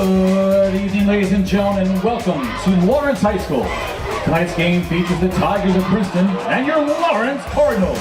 Good evening, ladies and gentlemen. Welcome to Lawrence High School. Tonight's game features the Tigers of Princeton and your Lawrence Cardinals.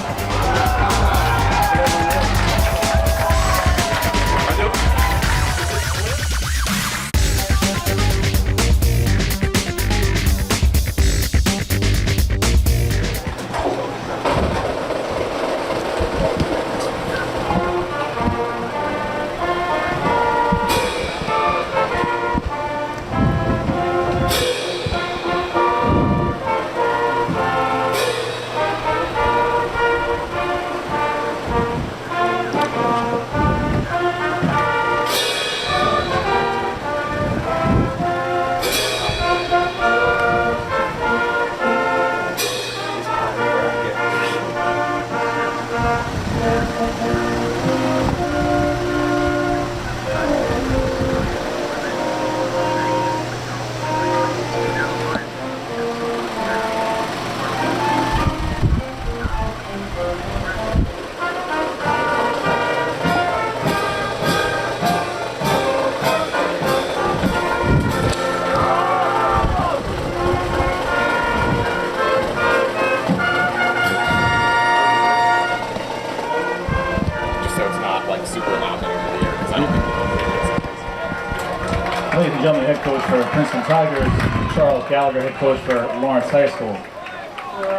Ladies and gentlemen, head coach for Princeton Tigers, Charles Gallagher, head coach for Lawrence High School.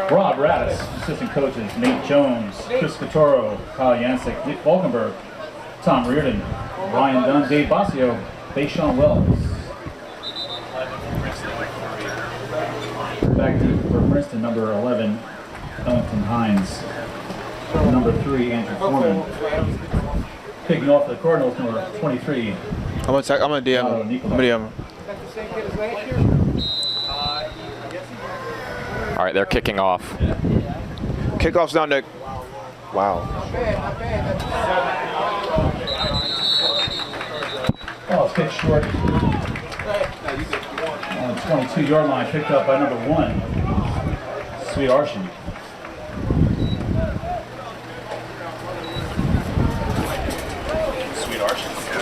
Rob Radis, assistant coaches, Nate Jones, Chris Catoro, Kyle Yancic, Nick Falkenberg, Tom Reardon, Ryan Dunn, Dave Basio, Bayshawn Wells. Back deep for Princeton, number 11, Ellington Hines. Number 3, Andrew Foreman. Kicking off the Cardinals, number 23. I'm gonna DM. All right, they're kicking off. Kickoff's down to. Wow. Oh, it's kicked short. On the 22-yard line, picked up by number 1, Sweet Arshin.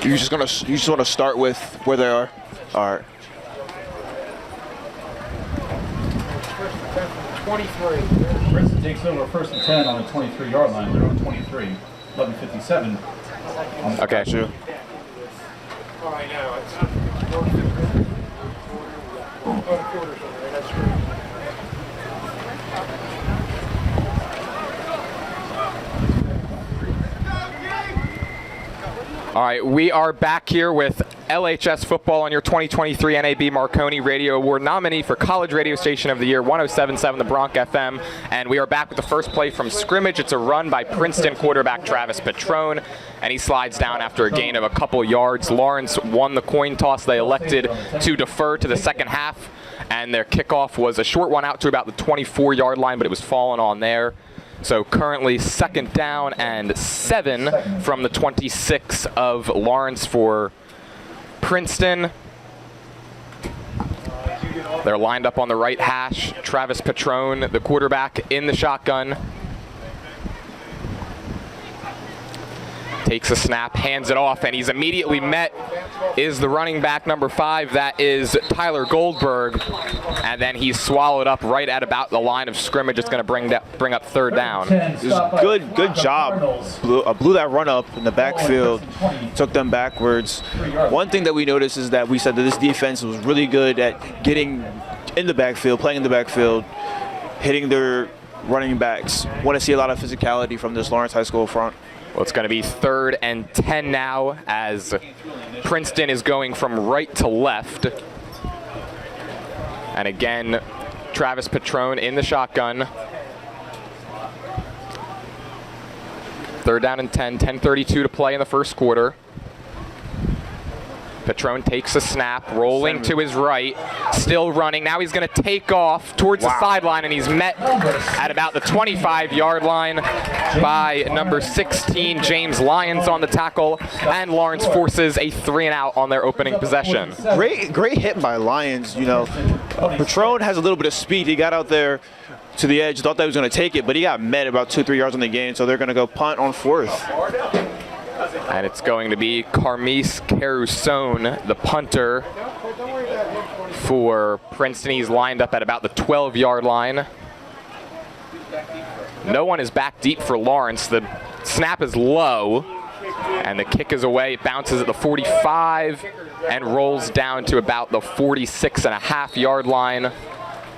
You just want to start with where they are. All right. 23. Princeton takes over first and 10 on the 23-yard line. They're on 23. 11:57. Okay, sure. All right, we are back here with LHS football on your 2023 NAB Marconi Radio Award nominee for College Radio Station of the Year, 107.7 The Bronx FM. And we are back with the first play from scrimmage. It's a run by Princeton quarterback Travis Petrone, and he slides down after a gain of a couple yards. Lawrence won the coin toss. They elected to defer to the second half, and their kickoff was a short one out to about the 24-yard line, but it was falling on there. So currently 2nd down and 7 from the 26 of Lawrence for Princeton. They're lined up on the right hash. Travis Petrone, the quarterback, in the shotgun. Takes a snap, hands it off, and he's immediately met is the running back number 5. That is Tyler Goldberg. And then he's swallowed up right at about the line of scrimmage. It's going to bring up 3rd down. It was good job. Blew that run up in the backfield, took them backwards. One thing that we noticed is that we said that this defense was really good at getting in the backfield, playing in the backfield, hitting their running backs. Want to see a lot of physicality from this Lawrence High School front. Well, it's going to be 3rd and 10 now as Princeton is going from right to left. And again, Travis Petrone in the shotgun. 3rd down and 10, 10:32 to play in the first quarter. Petrone takes a snap, rolling to his right, still running. Now he's going to take off towards the sideline, and he's met at about the 25-yard line by number 16, James Lyons, on the tackle, and Lawrence forces a 3-and-out on their opening possession. Great hit by Lyons. You know, Petrone has a little bit of speed. He got out there to the edge, thought that he was going to take it, but he got met about 2-3 yards on the gain, so they're going to go punt on 4th. And it's going to be Carmise Caruson, the punter for Princeton. He's lined up at about the 12-yard line. No one is back deep for Lawrence. The snap is low, and the kick is away. It bounces at the 45 and rolls down to about the 46.5-yard line,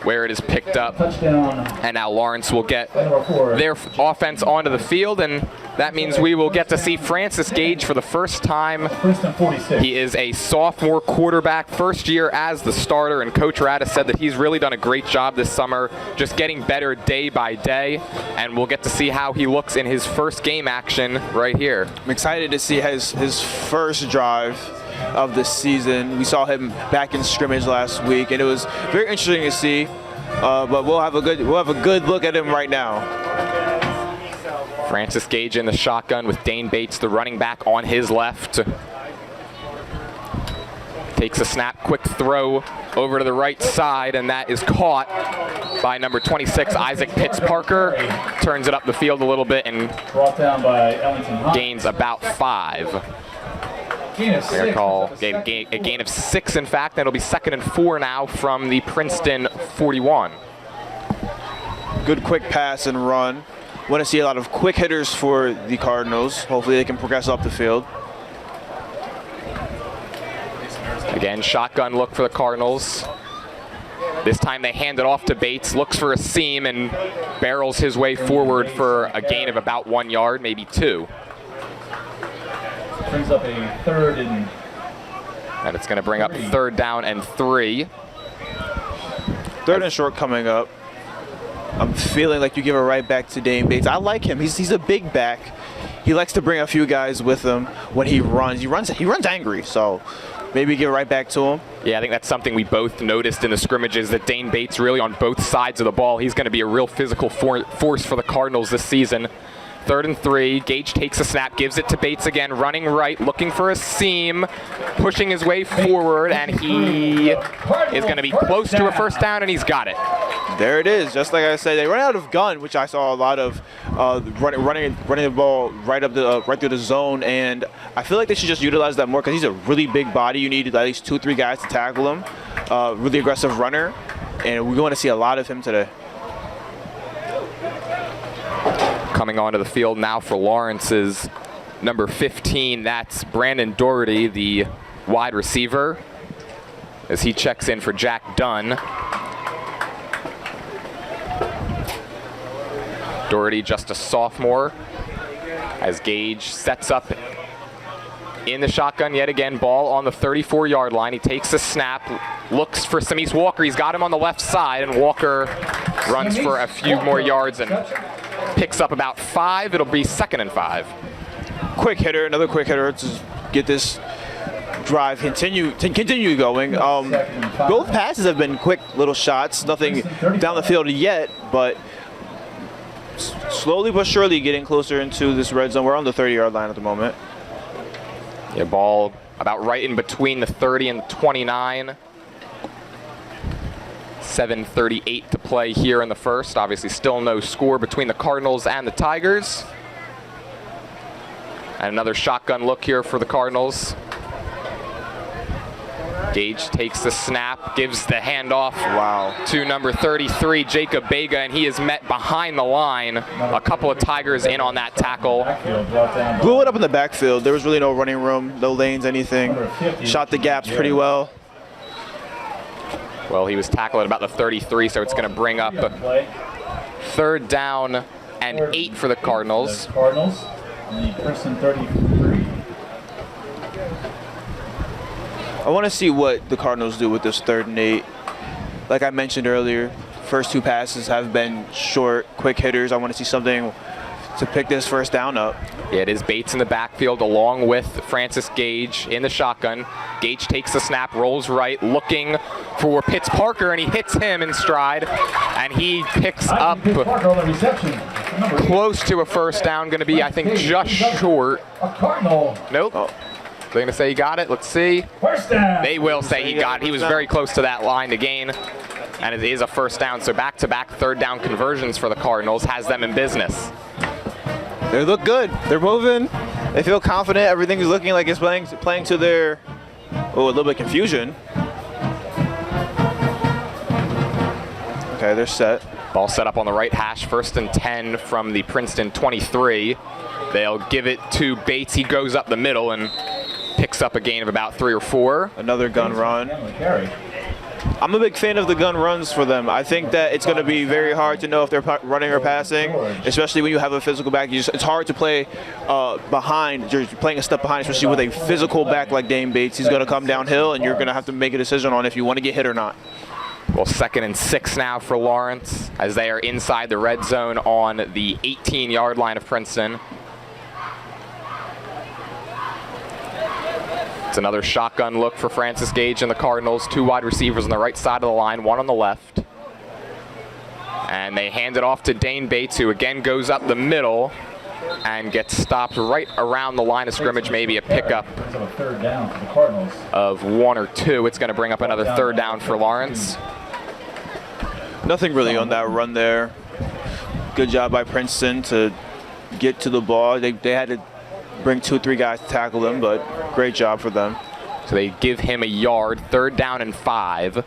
where it is picked up. And now Lawrence will get their offense onto the field, and that means we will get to see Francis Gage for the first time. He is a sophomore quarterback, first year as the starter, and Coach Radis said that he's really done a great job this summer, just getting better day by day, and we'll get to see how he looks in his first game action right here. I'm excited to see his first drive of the season. We saw him back in scrimmage last week, and it was very interesting to see. But we'll have a good look at him right now. Francis Gage in the shotgun with Dane Bates, the running back, on his left. Takes a snap, quick throw over to the right side, and that is caught by number 26, Isaac Pitts-Parker. Turns it up the field a little bit and Brought down by Ellington gains about 5. They're called a gain of 6, in fact. That'll be 2nd and 4 now from the Princeton 41. Good quick pass and run. Want to see a lot of quick hitters for the Cardinals. Hopefully they can progress up the field. Again, shotgun look for the Cardinals. This time they hand it off to Bates, looks for a seam and barrels his way forward for a gain of about 1 yard, maybe 2. brings up a 3rd and... And it's going to bring up 3rd down and 3. 3rd and short coming up. I'm feeling like you give it right back to Dane Bates. I like him. He's a big back. He likes to bring a few guys with him when he runs. He runs angry, so maybe give it right back to him. Yeah, I think that's something we both noticed in the scrimmages, that Dane Bates really on both sides of the ball. He's going to be a real physical force for the Cardinals this season. 3rd and 3. Gage takes a snap, gives it to Bates again, running right, looking for a seam, pushing his way forward, and he is going to be close to a 1st down, and he's got it. There it is. Just like I said, they run out of gun, which I saw a lot of running the ball right through the zone, and I feel like they should just utilize that more because he's a really big body. You need at least 2-3 guys to tackle him. Really aggressive runner, and we're going to see a lot of him today. Coming onto the field now for Lawrence is number 15. That's Brandon Doherty, the wide receiver, as he checks in for Jack Dunn. Doherty just a sophomore, as Gage sets up in the shotgun yet again. Ball on the 34-yard line. He takes a snap, looks for Samis Walker. He's got him on the left side, and Walker runs for a few more yards and picks up about 5. It'll be 2nd and 5. Quick hitter, another quick hitter to get this drive continue going. Both passes have been quick little shots, nothing down the field yet, but slowly but surely getting closer into this red zone. We're on the 30-yard line at the moment. Yeah, ball about right in between the 30 and 29. 7:38 to play here in the first. Obviously still no score between the Cardinals and the Tigers. And another shotgun look here for the Cardinals. Gage takes the snap, gives the handoff to number 33, Jacob Bega, and he is met behind the line. A couple of Tigers in on that tackle. Blew it up in the backfield. There was really no running room, no lanes, anything. Shot the gaps pretty well. Well, he was tackled at about the 33, so it's going to bring up 3rd down and 8 for the Cardinals. The Princeton 33. I want to see what the Cardinals do with this 3rd and 8. Like I mentioned earlier, first 2 passes have been short, quick hitters. I want to see something to pick this 1st down up. Yeah, it is Bates in the backfield along with Francis Gage in the shotgun. Gage takes the snap, rolls right, looking for Pitts-Parker, and he hits him in stride, and he picks up close to a 1st down. Going to be, I think, just short. Nope. Oh. They're going to say he got it. Let's see. They will say he got it. He was very close to that line to gain, and it is a 1st down. So back-to-back 3rd down conversions for the Cardinals has them in business. They look good. They're moving. They feel confident. Everything is looking like it's playing to their, a little bit of confusion. Okay, they're set. Ball set up on the right hash, 1st and 10 from the Princeton 23. They'll give it to Bates. He goes up the middle and picks up a gain of about 3 or 4. Another gun run. I'm a big fan of the gun runs for them. I think that it's going to be very hard to know if they're running or passing, especially when you have a physical back. It's hard to play behind. You're playing a step behind, especially with a physical back like Dane Bates. He's going to come downhill, and you're going to have to make a decision on if you want to get hit or not. Well, 2nd and 6 now for Lawrence as they are inside the red zone on the 18-yard line of Princeton. It's another shotgun look for Francis Gage and the Cardinals. 2 wide receivers on the right side of the line, 1 on the left. And they hand it off to Dane Bates, who again goes up the middle and gets stopped right around the line of scrimmage, maybe a pickup of 1 or 2. It's going to bring up another 3rd down for Lawrence. Nothing really on that run there. Good job by Princeton to get to the ball. They had to bring 2 or 3 guys to tackle him, but great job for them. So they give him a yard, 3rd down and 5.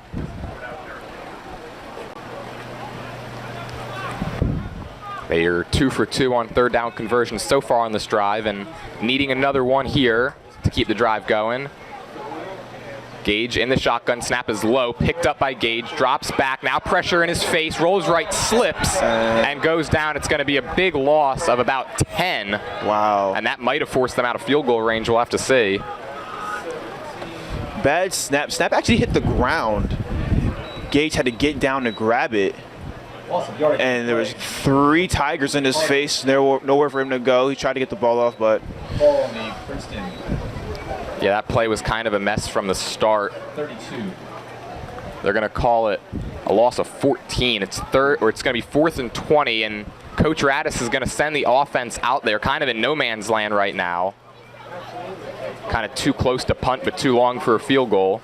They are 2 for 2 on 3rd down conversions so far on this drive and needing another one here to keep the drive going. Gage in the shotgun, snap is low, picked up by Gage, drops back, now pressure in his face, rolls right, slips, and goes down. It's going to be a big loss of about 10. Wow. And that might have forced them out of field goal range, we'll have to see. Bad snap. Snap actually hit the ground. Gage had to get down to grab it. And there was 3 Tigers in his face, nowhere for him to go. He tried to get the ball off, but... Yeah, that play was kind of a mess from the start. 32. They're going to call it a loss of 14. It's going to be 4th and 20, and Coach Radis is going to send the offense out there, kind of in no man's land right now. Kind of too close to punt, but too long for a field goal.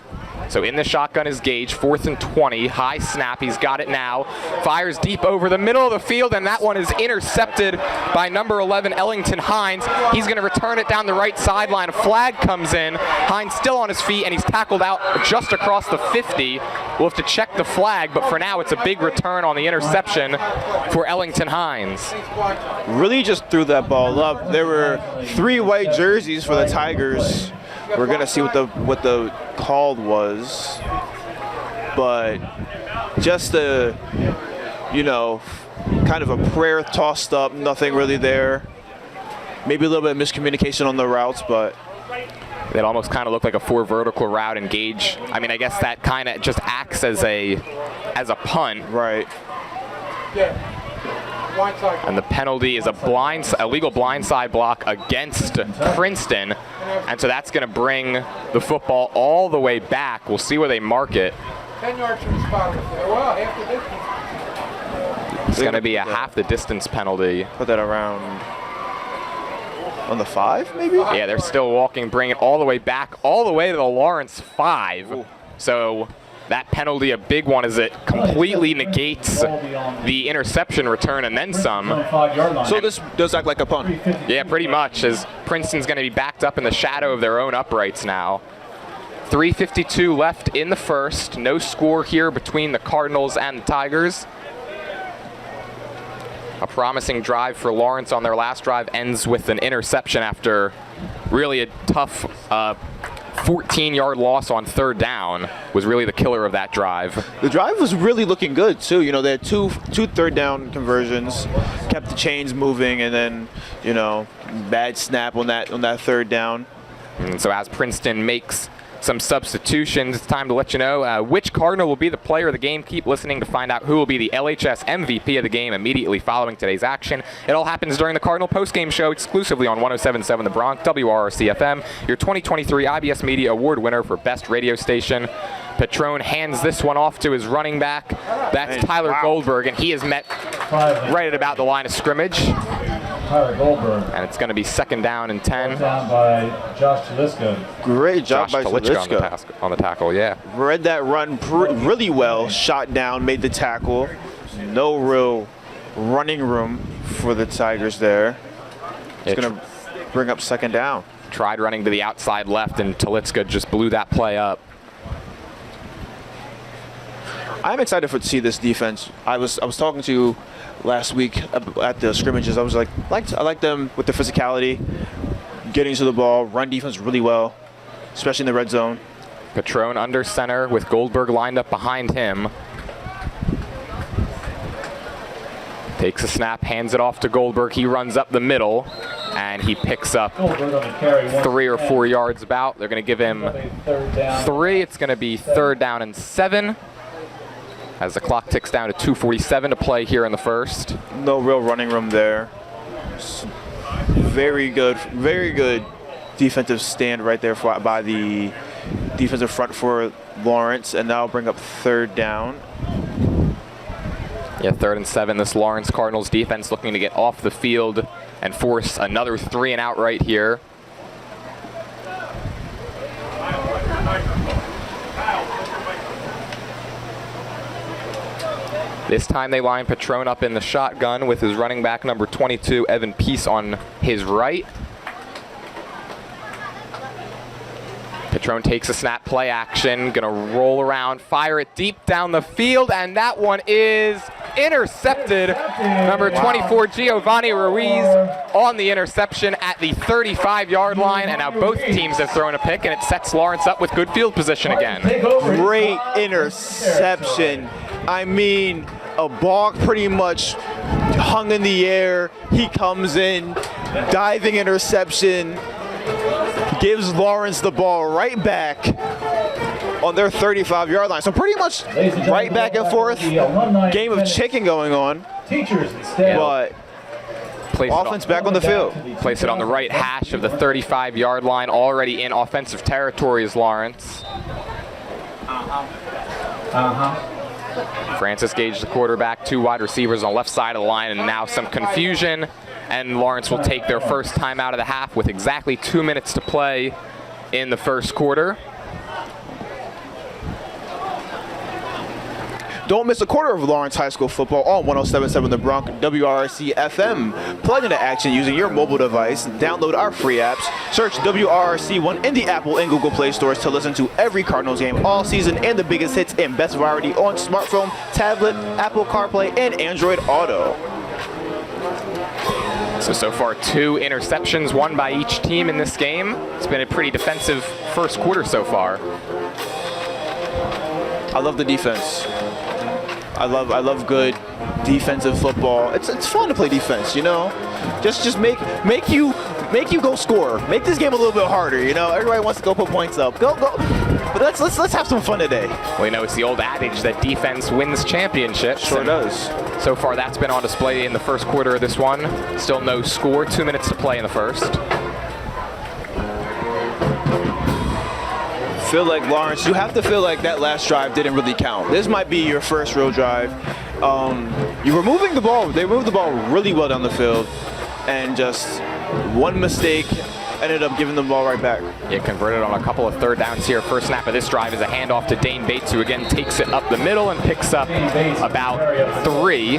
So in the shotgun is Gage, 4th and 20, high snap, he's got it now, fires deep over the middle of the field, and that one is intercepted by number 11, Ellington Hines. He's going to return it down the right sideline. A flag comes in, Hines still on his feet, and he's tackled out just across the 50. We'll have to check the flag, but for now it's a big return on the interception for Ellington Hines. Really just threw that ball up. There were 3 white jerseys for the Tigers. We're gonna see what the call was, but just a, kind of a prayer tossed up, nothing really there. Maybe a little bit of miscommunication on the routes, but it almost kind of looked like a 4 vertical route and Gage. I mean, I guess that kind of just acts as a punt. Right. And the penalty is a legal blindside block against Princeton. And so that's going to bring the football all the way back. We'll see where they mark it. 10 yards from the spot. Well, half the distance. It's going to be a half the distance penalty. Put that around on the 5, maybe? Yeah, they're still walking, bring it all the way back, all the way to the Lawrence 5. Ooh. So that penalty, a big one, as it completely negates the interception return and then some. So this does act like a punt. Yeah, pretty much, as Princeton's going to be backed up in the shadow of their own uprights now. 3:52 left in the first. No score here between the Cardinals and the Tigers. A promising drive for Lawrence on their last drive ends with an interception after really a tough 14-yard loss on 3rd down was really the killer of that drive. The drive was really looking good too. They had two 3rd down conversions, kept the chains moving, and then bad snap on that 3rd down. And so as Princeton makes some substitutions, it's time to let you know which Cardinal will be the player of the game. Keep listening to find out who will be the LHS MVP of the game immediately following today's action. It all happens during the Cardinal postgame show exclusively on 107.7 The Bronx, WRRC-FM, your 2023 IBS Media Award winner for Best Radio Station. Patron hands this one off to his running back. That's Tyler Goldberg, and he is met right at about the line of scrimmage. Tyler Goldberg. And it's going to be 2nd down and 10. Down by Josh Taliska. Great job by Taliska on the tackle, yeah. Read that run really well. Shot down, made the tackle. No real running room for the Tigers there. It's going to bring up second down. Tried running to the outside left, and Talitska just blew that play up. I'm excited to see this defense. I was talking to you last week at the scrimmages. I was like, I like them with the physicality, getting to the ball, run defense really well, especially in the red zone. Patron under center with Goldberg lined up behind him. Takes a snap, hands it off to Goldberg. He runs up the middle, and he picks up 3 or 4 yards about. They're going to give him 3. It's going to be 3rd down and 7. As the clock ticks down to 2:47 to play here in the first. No real running room there. Very good defensive stand right there by the defensive front for Lawrence, and now bring up 3rd down. Yeah, 3rd and 7. This Lawrence Cardinals defense looking to get off the field and force another 3 and out right here. This time they line Patron up in the shotgun with his running back number 22, Evan Peace, on his right. Patron takes a snap, play action, gonna roll around, fire it deep down the field, and that one is intercepted. Number 24, Giovanni Ruiz, on the interception at the 35-yard line, and now both teams have thrown a pick, and it sets Lawrence up with good field position again. Great interception. I mean, a ball pretty much hung in the air. He comes in, diving interception, gives Lawrence the ball right back on their 35-yard line. So pretty much right back and forth. Game of chicken going on. But offense back on the field. Place it on the right hash of the 35-yard line. Already in offensive territory is Lawrence. Francis Gage, the quarterback, 2 wide receivers on the left side of the line, and now some confusion. And Lawrence will take their first time out of the half with exactly 2 minutes to play in the first quarter. Don't miss a quarter of Lawrence High School football on 107.7 The Bronx, WRC FM. Plug into action using your mobile device. Download our free apps. Search WRC1 in the Apple and Google Play stores to listen to every Cardinals game all season and the biggest hits and best variety on smartphone, tablet, Apple CarPlay, and Android Auto. So far 2 interceptions, 1 by each team in this game. It's been a pretty defensive first quarter so far. I love the defense. I love good defensive football. It's fun to play defense, you know. Just make you go score. Make this game a little bit harder, you know. Everybody wants to go put points up. Go. But let's have some fun today. Well, you know, it's the old adage that defense wins championships. Sure does. So far, that's been on display in the first quarter of this one. Still no score. 2 minutes to play in the first. Feel like Lawrence, you have to feel like that last drive didn't really count. This might be your first real drive. You were moving the ball. They moved the ball really well down the field, and just one mistake ended up giving the ball right back. It converted on a couple of 3rd downs here. First snap of this drive is a handoff to Dane Bates, who again takes it up the middle and picks up about 3.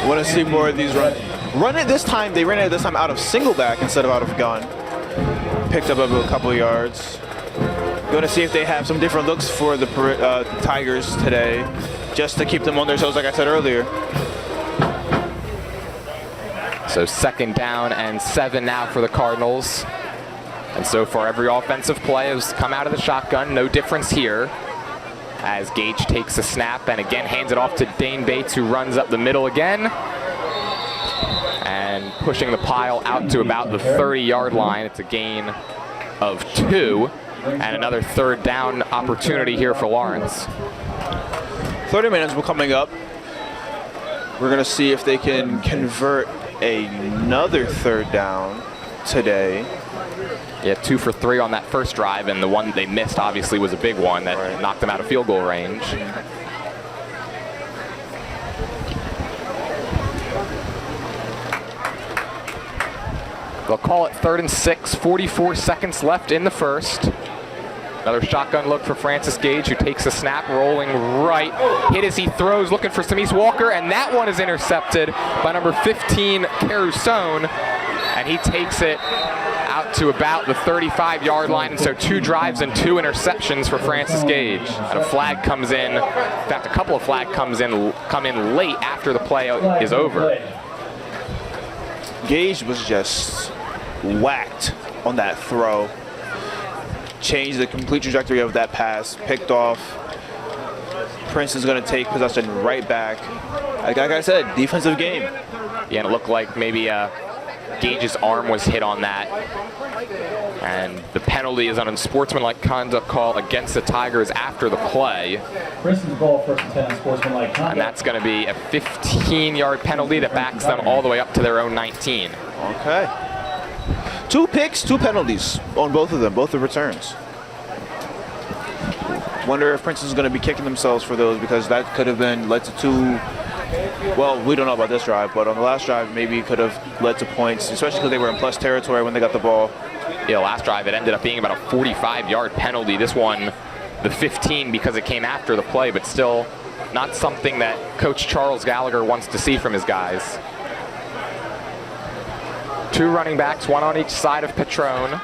Want to see more of these runs. Run it this time. They ran it this time out of single back instead of out of gun. Picked up a couple yards. Going to see if they have some different looks for the Tigers today, just to keep them on their toes, like I said earlier. So 2nd down and 7 now for the Cardinals. And so far, every offensive play has come out of the shotgun. No difference here. As Gage takes a snap and again hands it off to Dane Bates, who runs up the middle again. And pushing the pile out to about the 30-yard line. It's a gain of 2. And another 3rd down opportunity here for Lawrence. 30 minutes will coming up. We're going to see if they can convert another 3rd down today. Yeah, 2 for 3 on that first drive, and the one they missed obviously was a big one that knocked them out of field goal range. They'll call it 3rd and 6, 44 seconds left in the first. Another shotgun look for Francis Gage, who takes a snap, rolling right. Hit as he throws, looking for Samise Walker, and that one is intercepted by number 15, Caruson, and he takes it out to about the 35-yard line, and so 2 drives and 2 interceptions for Francis Gage. And a flag comes in. In fact, a couple of flags come in late after the play is over. Gage was just whacked on that throw. Changed the complete trajectory of that pass. Picked off. Princeton's going to take possession right back. Like I said, defensive game. Yeah, and it looked like maybe Gage's arm was hit on that. And the penalty is on a sportsmanlike conduct call against the Tigers after the play. Princeton's goal, first and 10 on sportsmanlike conduct. And that's going to be a 15-yard penalty that backs them all the way up to their own 19. Okay. 2 picks, 2 penalties on both of them, both the returns. Wonder if Princeton's going to be kicking themselves for those, because that could have been led to 2. Well, we don't know about this drive, but on the last drive, maybe it could have led to points, especially because they were in plus territory when they got the ball. Yeah, last drive, it ended up being about a 45-yard penalty. This one, the 15, because it came after the play, but still not something that Coach Charles Gallagher wants to see from his guys. 2 running backs, 1 on each side of Patron.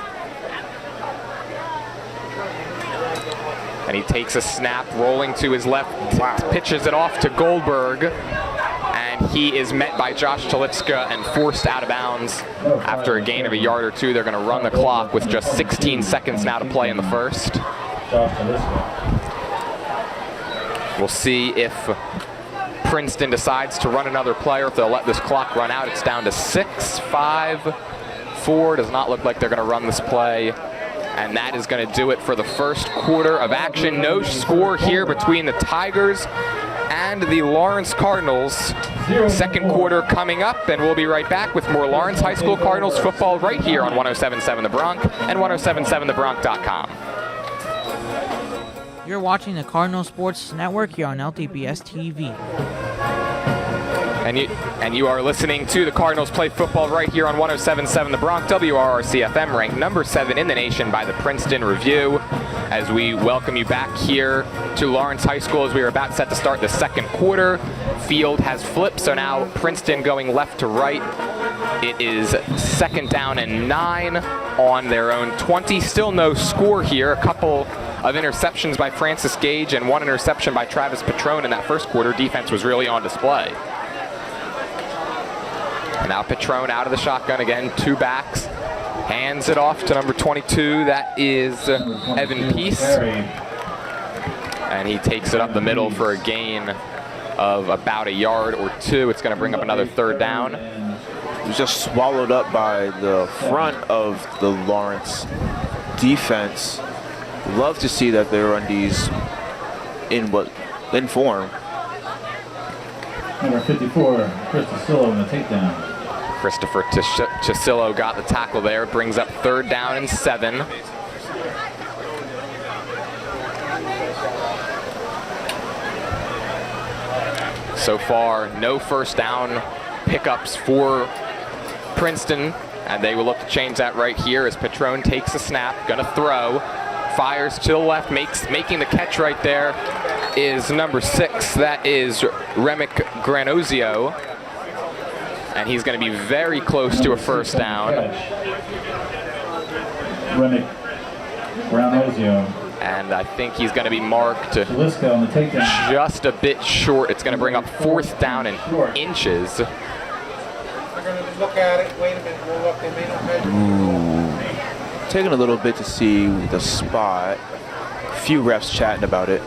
And he takes a snap, rolling to his left, pitches it off to Goldberg. And he is met by Josh Talipska and forced out of bounds. After a gain of a yard or 2, they're going to run the clock with just 16 seconds now to play in the first. We'll see if Princeton decides to run another play or if they'll let this clock run out. It's down to 6, 5, 4. Does not look like they're going to run this play. And that is going to do it for the first quarter of action. No score here between the Tigers and the Lawrence Cardinals. Second quarter coming up, and we'll be right back with more Lawrence High School Cardinals football right here on 107.7 The Bronc and 107.7thebronc.com. You're watching the Cardinal Sports Network here on LTBS TV. And you are listening to the Cardinals play football right here on 107.7 The Bronc, WRRC-FM, ranked number 7 in the nation by the Princeton Review. As we welcome you back here to Lawrence High School as we are about set to start the second quarter. Field has flipped, so now Princeton going left to right. It is 2nd down and 9 on their own 20. Still no score here. A couple of interceptions by Francis Gage and 1 interception by Travis Patron in that first quarter. Defense was really on display. And now Patron out of the shotgun again, 2 backs. Hands it off to number 22. That is Evan Peace. And he takes it up the middle for a gain of about a yard or 2. It's going to bring up another 3rd down. It was just swallowed up by the front of the Lawrence defense. Love to see that they run these in form. Number 54, Chris Tasillo in the takedown. Christopher Tasillo got the tackle there. Brings up 3rd down and 7. So far, no first down pickups for Princeton, and they will look to change that right here as Patron takes a snap, gonna throw, fires to the left, making the catch right there is number 6. That is Remick Granozio. And he's going to be very close to a first down. Remick Granozio. And I think he's going to be marked Jalisco on the takedown. Just a bit short. It's going to bring up 4th down and inches. They're going to look at it. Wait a minute. Roll up. They may not measure. Taking a little bit to see the spot. A few refs chatting about it.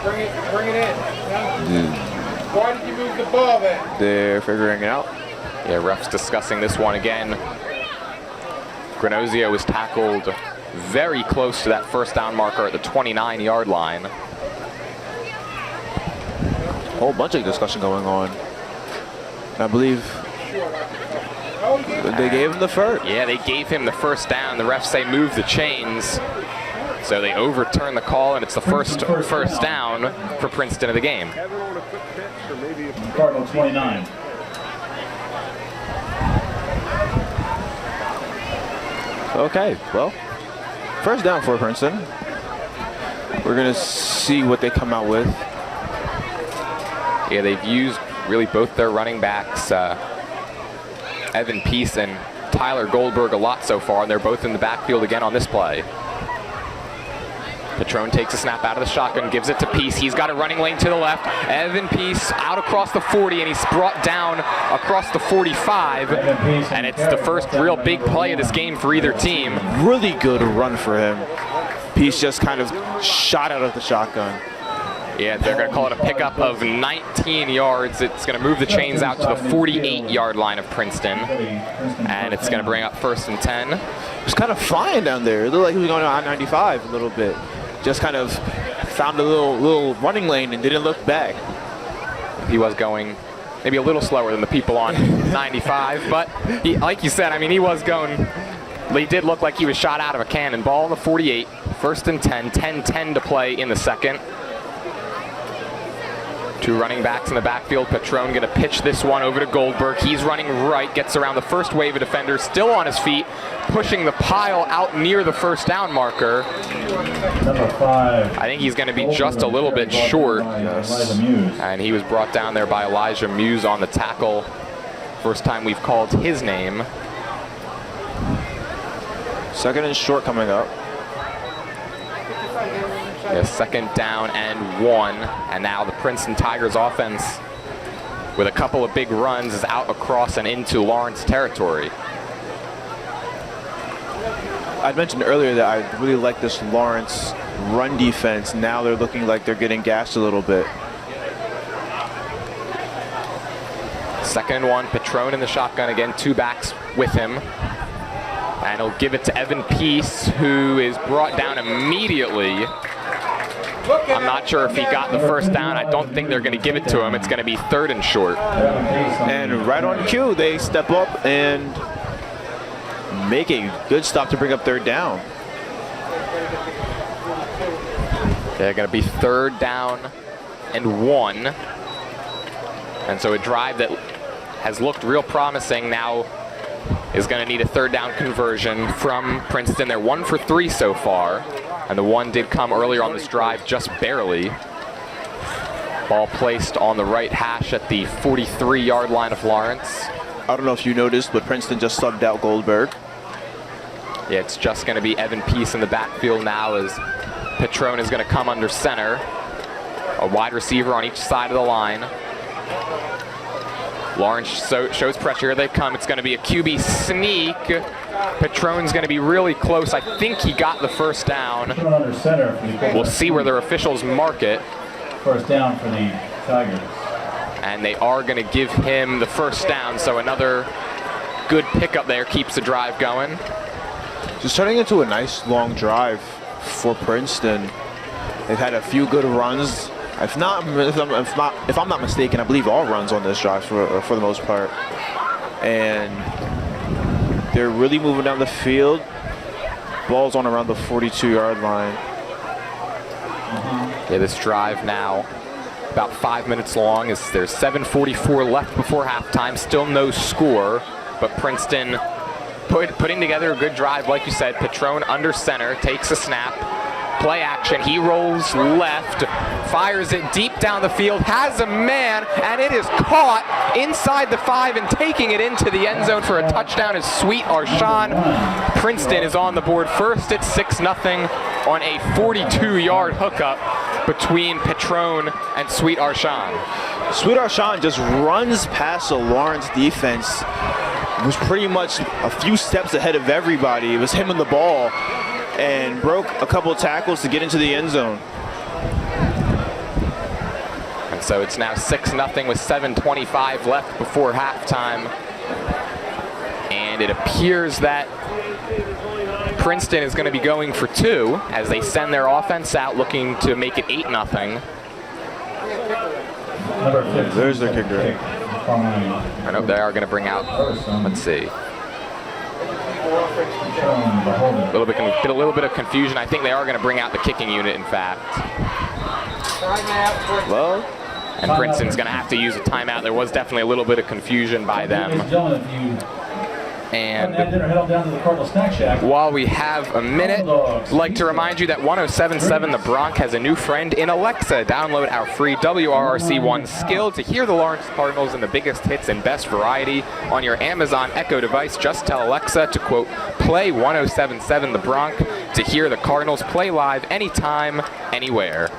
Bring it in. No. Why did you move the ball then? They're figuring it out. Yeah, refs discussing this one again. Granozio was tackled very close to that first down marker at the 29-yard line. A whole bunch of discussion going on. I believe they gave him the first. Yeah, they gave him the first down. The refs say move the chains. So they overturn the call, and it's the first down for Princeton of the game. Cardinal 29. Okay, well, first down for Princeton. We're going to see what they come out with. Yeah, they've used really both their running backs, Evan Peace and Tyler Goldberg, a lot so far, and they're both in the backfield again on this play. Patron takes a snap out of the shotgun, gives it to Peace. He's got a running lane to the left. Evan Peace out across the 40, and he's brought down across the 45. And it's the first real big play of this game for either team. Really good run for him. Peace just kind of shot out of the shotgun. Yeah, they're going to call it a pickup of 19 yards. It's going to move the chains out to the 48-yard line of Princeton. And it's going to bring up 1st and 10. He was kind of flying down there. It looked like he was going on I-95 a little bit. Just kind of found a little running lane and didn't look back. He was going maybe a little slower than the people on 95, but he, like you said, I mean, he was going, he did look like he was shot out of a cannon. Ball on the 48, 1st and 10, 10-10 to play in the second. Two running backs in the backfield. Patron going to pitch this one over to Goldberg. He's running right, gets around the first wave of defenders, still on his feet, pushing the pile out near the first down marker. Number 5. I think he's going to be just a little bit short. And he was brought down there by Elijah Muse on the tackle. First time we've called his name. 2nd and short coming up. Yeah, 2nd down and 1, and now the Princeton Tigers offense with a couple of big runs is out across and into Lawrence territory. I mentioned earlier that I really like this Lawrence run defense. Now they're looking like they're getting gassed a little bit. 2nd and 1, Patron in the shotgun again, 2 backs with him. And he'll give it to Evan Peace, who is brought down immediately. I'm not sure if he got the first down. I don't think they're going to give it to him. It's going to be 3rd and short. And right on cue, they step up and make a good stop to bring up 3rd down. They're going to be 3rd down and 1. And so a drive that has looked real promising now is going to need a 3rd down conversion from Princeton. They're 1 for 3 so far. And the one did come earlier on this drive, just barely. Ball placed on the right hash at the 43-yard line of Lawrence. I don't know if you noticed, but Princeton just subbed out Goldberg. Yeah, it's just going to be Evan Peace in the backfield now as Patron is going to come under center. A wide receiver on each side of the line. Lawrence shows pressure. Here they come. It's going to be a QB sneak. Patron's going to be really close. I think he got the first down. Under center. We'll see where their officials mark it. First down for the Tigers. And they are going to give him the first down. So another good pickup there keeps the drive going. Just turning into a nice long drive for Princeton. They've had a few good runs. If I'm not mistaken, I believe all runs on this drive for the most part. And they're really moving down the field. Ball's on around the 42-yard line. Yeah, this drive now about 5 minutes long. There's 7:44 left before halftime. Still no score, but Princeton putting together a good drive, like you said. Patron under center, takes a snap. Play action, he rolls left, fires it deep down the field, has a man, and it is caught inside the 5, and taking it into the end zone for a touchdown is Sweet Arshan. Princeton is on the board first at 6-0 on a 42-yard hookup between Patron and Sweet Arshan. Sweet Arshan just runs past the Lawrence defense. Was pretty much a few steps ahead of everybody. It was him and the ball, and broke a couple of tackles to get into the end zone. And so it's now 6-0 with 7:25 left before halftime. And it appears that Princeton is going to be going for 2 as they send their offense out looking to make it 8-0. There's their kicker. I know they are going to bring out, let's see. A little bit of confusion. I think they are going to bring out the kicking unit, in fact. Well, and Princeton's going to have to use a timeout. There was definitely a little bit of confusion by them. And Head on down to the Cardinal Snack Shack. while we have a minute, I'd like to remind you that 107.7 The Bronx has a new friend in Alexa. Download our free WRRC1 skill to hear the Lawrence Cardinals and the biggest hits and best variety on your Amazon Echo device. Just tell Alexa to, quote, play 107.7 The Bronx to hear the Cardinals play live anytime, anywhere.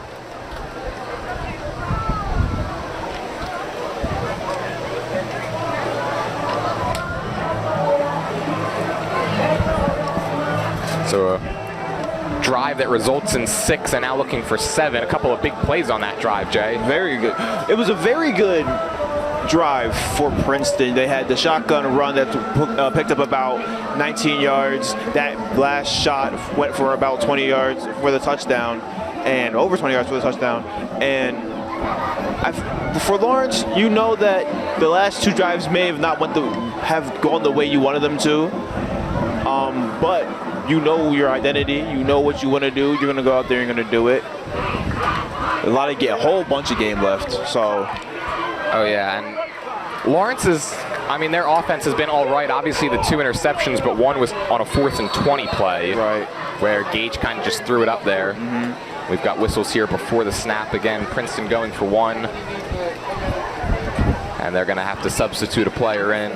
So a drive that results in 6 and now looking for 7. A couple of big plays on that drive, Jay. Very good. It was a very good drive for Princeton. They had the shotgun run that picked up about 19 yards. That last shot went for about 20 yards for the touchdown, and over 20 yards for the touchdown. And for Lawrence, you know that the last 2 drives may have not have gone the way you wanted them to, but you know your identity, you know what you want to do, you're going to go out there and you're going to do it. A whole bunch of game left, so. Oh yeah, and Lawrence their offense has been all right. Obviously the 2 interceptions, but one was on a 4th and 20 play. Right. Where Gage kind of just threw it up there. Mm-hmm. We've got whistles here before the snap again. Princeton going for 1. And they're going to have to substitute a player in.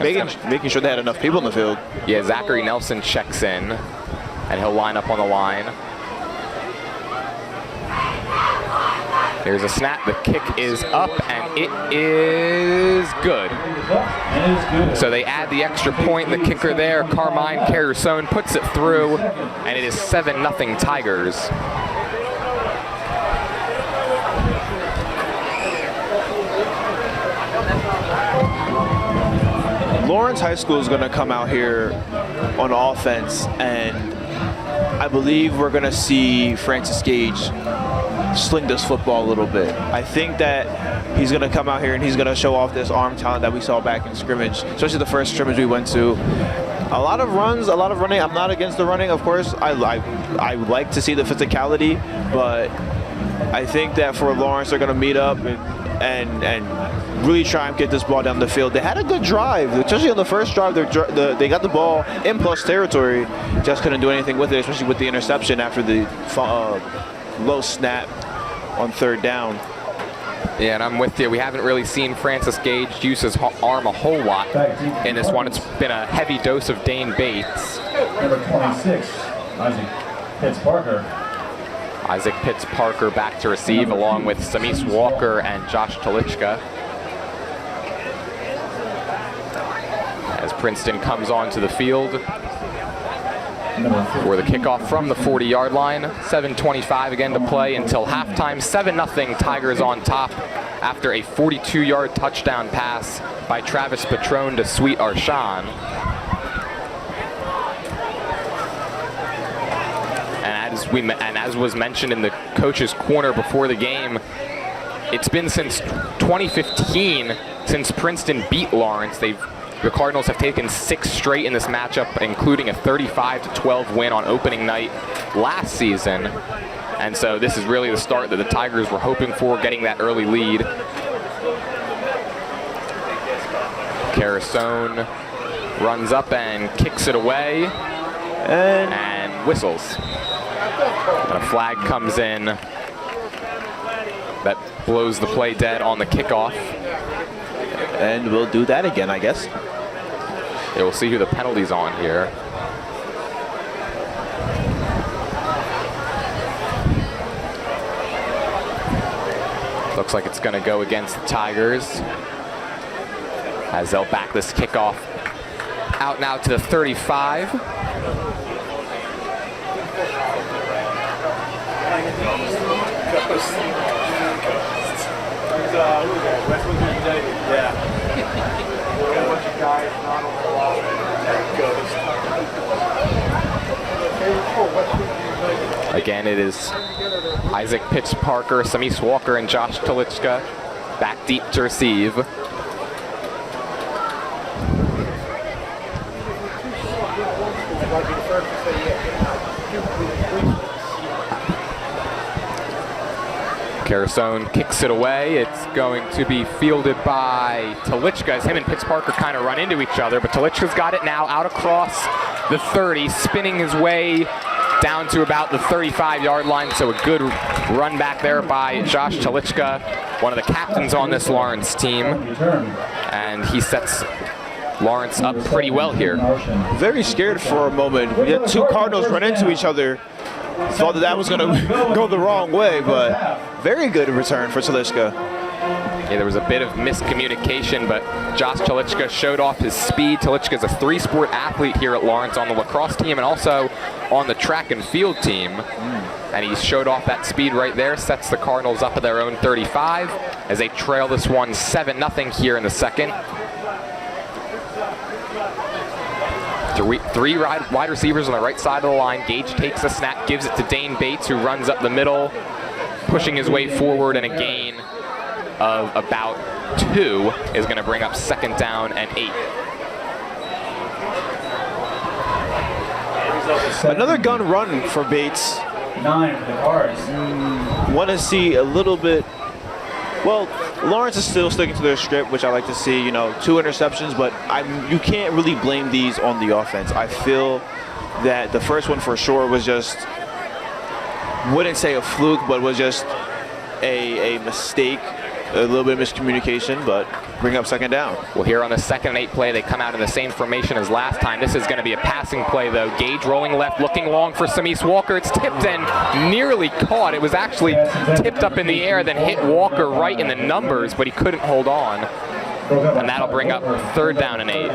Making sure they had enough people in the field. Yeah, Zachary Nelson checks in, and he'll line up on the line. There's a snap. The kick is up, and it is good. So they add the extra point. The kicker there, Carmine Carusone, puts it through, and it is 7-0 Tigers. Lawrence High School is going to come out here on offense, and I believe we're going to see Francis Gage sling this football a little bit. I think that he's going to come out here and he's going to show off this arm talent that we saw back in scrimmage, especially the first scrimmage we went to. A lot of runs, a lot of running. I'm not against the running, of course. I like to see the physicality, but I think that for Lawrence, they're going to meet up and really try and get this ball down the field. They had a good drive, especially on the first drive. They got the ball in plus territory, just couldn't do anything with it, especially with the interception after the low snap on 3rd down. Yeah, and I'm with you. We haven't really seen Francis Gage use his arm a whole lot in this one. It's been a heavy dose of Dane Bates. Number 26, Isaac Pitts-Parker. Isaac Pitts-Parker back to receive, along with Samis Walker and Josh Talichka. As Princeton comes onto the field for the kickoff from the 40-yard line. 7:25 again to play until halftime. 7-0 Tigers on top after a 42-yard touchdown pass by Travis Patrone to Sweet Arshan. And as was mentioned in the coach's corner before the game, it's been since 2015 since Princeton beat Lawrence. The Cardinals have taken 6 straight in this matchup, including a 35-12 win on opening night last season. And so this is really the start that the Tigers were hoping for, getting that early lead. Carusone runs up and kicks it away and whistles. And a flag comes in that blows the play dead on the kickoff. And we'll do that again, I guess. Yeah, we'll see who the penalty's on here. Looks like it's going to go against the Tigers, as they'll back this kickoff out now to the 35. Again, it is Isaac Pitts-Parker, Samis Walker, and Josh Talichka back deep to receive. Carasone kicks it away. It's going to be fielded by Telichka as him and Pitts Parker kind of run into each other, but Telichka's got it now out across the 30, spinning his way down to about the 35-yard line, so a good run back there by Josh Telichka, one of the captains on this Lawrence team, and he sets Lawrence up pretty well here. Very scared for a moment. We had two Cardinals run into each other. Thought that was going to go the wrong way, but very good return for Telichka. Yeah, there was a bit of miscommunication, but Josh Telichka showed off his speed. Telichka is a three-sport athlete here at Lawrence on the lacrosse team and also on the track and field team. And he showed off that speed right there, sets the Cardinals up at their own 35 as they trail this one 7-0 here in the second. Three wide receivers on the right side of the line. Gage takes the snap, gives it to Dane Bates, who runs up the middle, pushing his way forward, and a gain of about 2 is going to bring up 2nd down and 8. Another gun run for Bates. 9 for the Cards. Want to see a little bit. Well, Lawrence is still sticking to their script, which I like to see. 2 interceptions, but you can't really blame these on the offense. I feel that the first one for sure was just, wouldn't say a fluke, but was just a mistake, a little bit of miscommunication, but bring up 2nd down. Well, here on the 2nd and 8 play, they come out in the same formation as last time. This is going to be a passing play, though. Gage rolling left, looking long for Samis Walker. It's tipped and nearly caught. It was actually tipped up in the air, then hit Walker right in the numbers, but he couldn't hold on. And that'll bring up 3rd down and 8.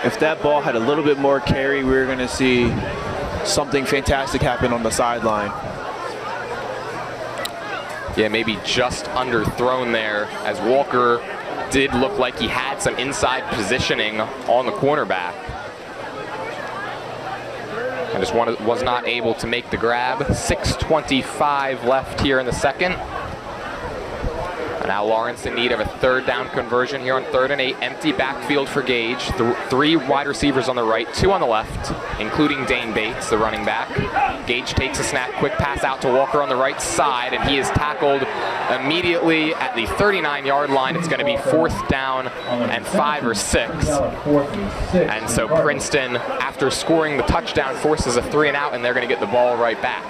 If that ball had a little bit more carry, we were going to see something fantastic happen on the sideline. Yeah, maybe just underthrown there, as Walker did look like he had some inside positioning on the cornerback. And just was not able to make the grab. 6:25 left here in the second. And now Lawrence in need of a 3rd down conversion here on 3rd and 8. Empty backfield for Gage. 3 wide receivers on the right, 2 on the left, including Dane Bates, the running back. Gage takes a snap, quick pass out to Walker on the right side, and he is tackled immediately at the 39-yard line. It's going to be 4th down and 5 or 6. And so Princeton, after scoring the touchdown, forces a 3 and out, and they're going to get the ball right back.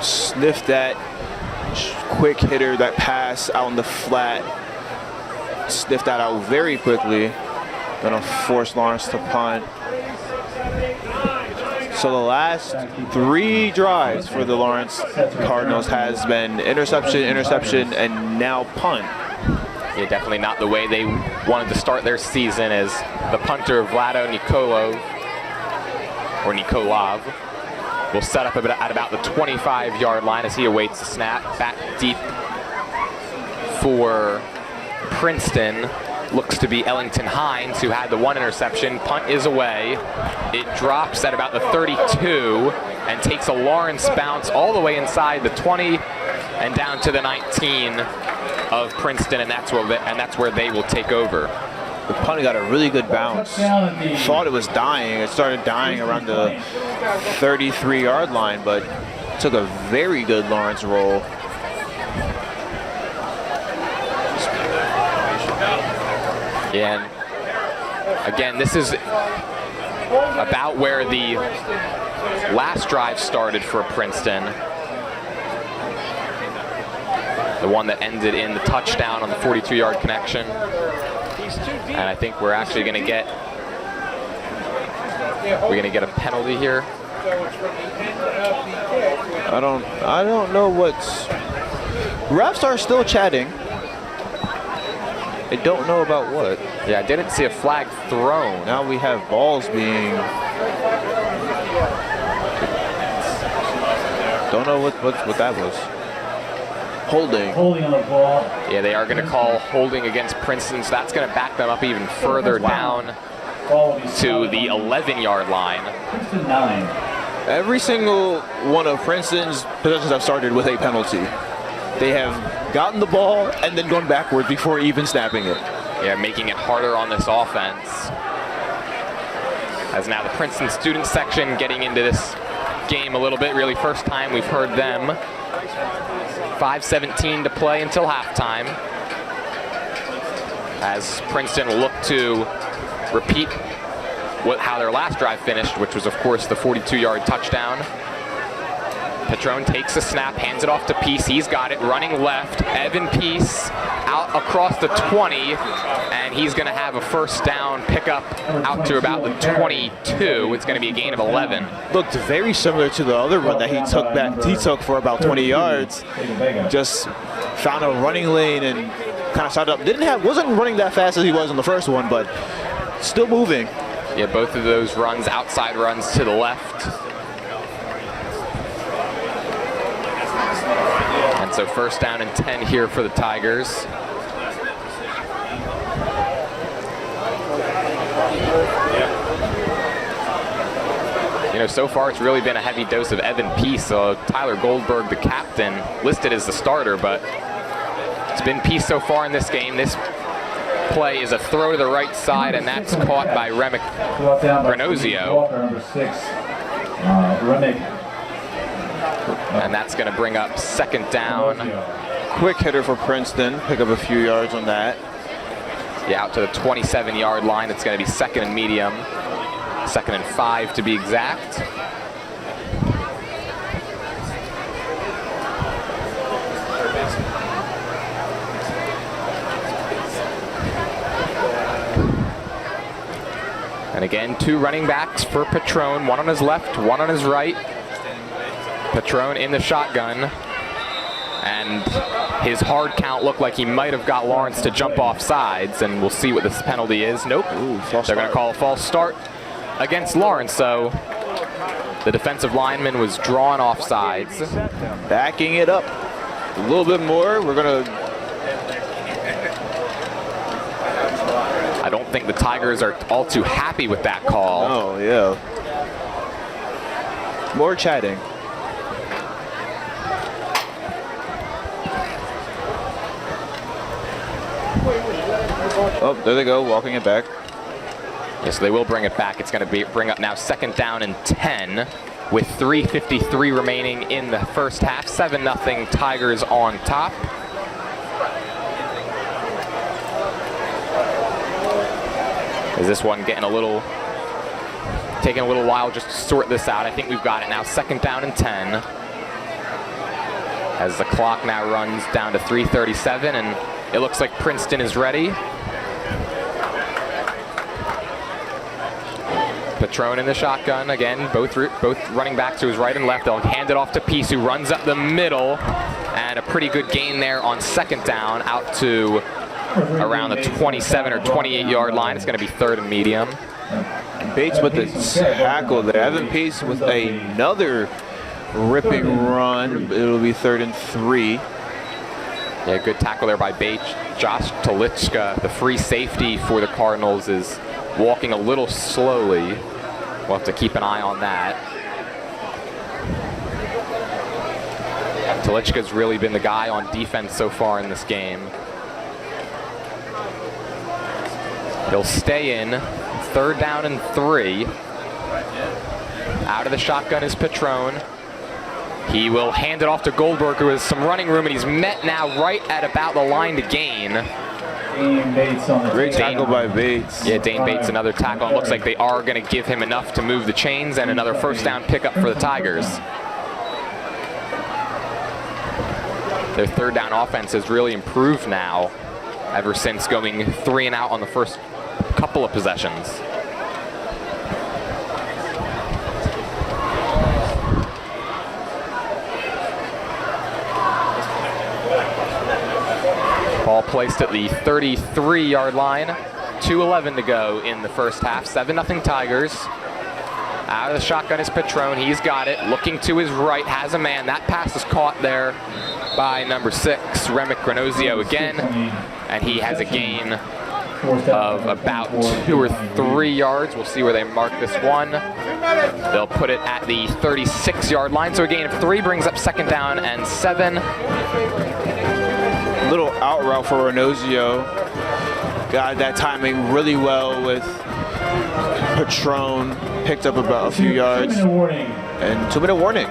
Sniff that quick hitter, that pass out on the flat. Sniff that out very quickly. Gonna force Lawrence to punt. So the last 3 drives for the Lawrence Cardinals has been interception, interception, and now punt. Yeah, definitely not the way they wanted to start their season, as the punter Vlado Nikolov will set up at about the 25-yard line as he awaits the snap. Back deep for Princeton looks to be Ellington Hines, who had the 1 interception. Punt is away. It drops at about the 32 and takes a Lawrence bounce all the way inside the 20 and down to the 19 of Princeton, and that's where they will take over. The punt got a really good bounce. Thought it was dying. It started dying around the 33-yard line, but took a very good Lawrence roll. Yeah, and again, this is about where the last drive started for Princeton. The one that ended in the touchdown on the 42-yard connection. And I think we're actually going to get a penalty here. I don't know what's. Refs are still chatting. I don't know about what. Yeah, I didn't see a flag thrown. Now we have balls being. Don't know what that was. Holding. Holding on the ball. Yeah, they are going to call holding against Princeton, so that's going to back them up even further down to the 11-yard line. Princeton 9. Every single one of Princeton's possessions have started with a penalty. They have gotten the ball and then gone backwards before even snapping it. Yeah, making it harder on this offense. As now the Princeton student section getting into this game a little bit. Really, first time we've heard them. 5:17 to play until halftime, as Princeton will look to repeat how their last drive finished, which was, of course, the 42-yard touchdown. Patron takes a snap, hands it off to Peace. He's got it, running left. Evan Peace out across the 20, and he's going to have a first down pickup out to about the 22. It's going to be a gain of 11. Looked very similar to the other run that he took for about 20 yards. Just found a running lane and kind of started up. Wasn't running that fast as he was on the first one, but still moving. Yeah, both of those runs, outside runs to the left. And so first down and 10 here for the Tigers. You know, so far it's really been a heavy dose of Evan Peace. Tyler Goldberg, the captain, listed as the starter, but it's been Peace so far in this game. This play is a throw to the right side, and that's caught by Remick Granozio. Number 6, Remick. And that's going to bring up second down. Quick hitter for Princeton. Pick up a few yards on that. Yeah, out to the 27-yard line. It's going to be second and medium. Second and 5 to be exact. And again, 2 running backs for Patron. One on his left, one on his right. Patron in the shotgun. And his hard count looked like he might have got Lawrence to jump off sides, and we'll see what this penalty is. Nope. They're going to call a false start against Lawrence, so the defensive lineman was drawn off sides. Backing it up a little bit more. We're going to... I don't think the Tigers are all too happy with that call. Oh, yeah. More chatting. Oh, there they go, walking it back. Yes, they will bring it back. It's going to bring up now second down and 10 with 3:53 remaining in the first half. 7-0 Tigers on top. Is this one taking a little while just to sort this out? I think we've got it now. Second down and 10. As the clock now runs down to 3:37, and it looks like Princeton is ready. Patron in the shotgun again. Both running back to his right and left. They'll hand it off to Peace, who runs up the middle, and a pretty good gain there on second down out to around the 27 or 28-yard line. It's going to be third and medium. Bates with the tackle there. Evan Peace with another ripping run. It'll be 3rd and 3. Yeah, good tackle there by Bates. Josh Telichka, the free safety for the Cardinals, is walking a little slowly. We'll have to keep an eye on that. Telichka's really been the guy on defense so far in this game. He'll stay in. 3rd down and 3. Out of the shotgun is Patron. He will hand it off to Goldberg, who has some running room, and he's met now right at about the line to gain. Great tackle by Bates. Yeah, Dane Bates, another tackle. It looks like they are going to give him enough to move the chains, and another first down pickup for the Tigers. Their 3rd down offense has really improved now, ever since going 3 and out on the first couple of possessions. Ball placed at the 33-yard line. 2:11 to go in the first half. 7-0 Tigers. Out of the shotgun is Patron. He's got it. Looking to his right. Has a man. That pass is caught there by number 6, Remick Granozio again. And he has a gain of about 2 or 3 yards. We'll see where they mark this one. They'll put it at the 36-yard line. So a gain of 3 brings up second down and 7. Little out route for Granozio. Got that timing really well with Patron picked up about a few yards. 2-minute warning. And 2-minute warning.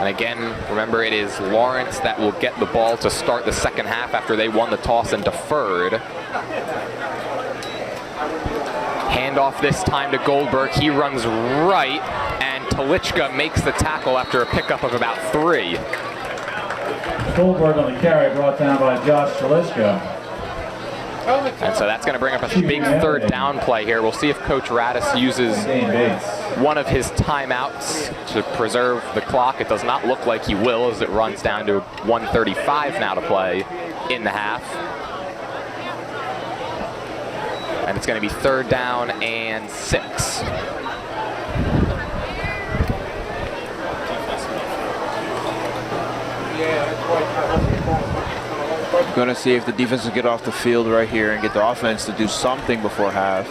And again, remember, it is Lawrence that will get the ball to start the second half after they won the toss and deferred. Handoff this time to Goldberg. He runs right, and Telichka makes the tackle after a pickup of about 3. Goldberg on the carry, brought down by Josh Telichka. And so that's going to bring up a big third down play here. We'll see if Coach Radis uses one of his timeouts to preserve the clock. It does not look like he will, as it runs down to 1:35 now to play in the half. And it's going to be 3rd down and 6. Going to see if the defense will get off the field right here and get the offense to do something before half.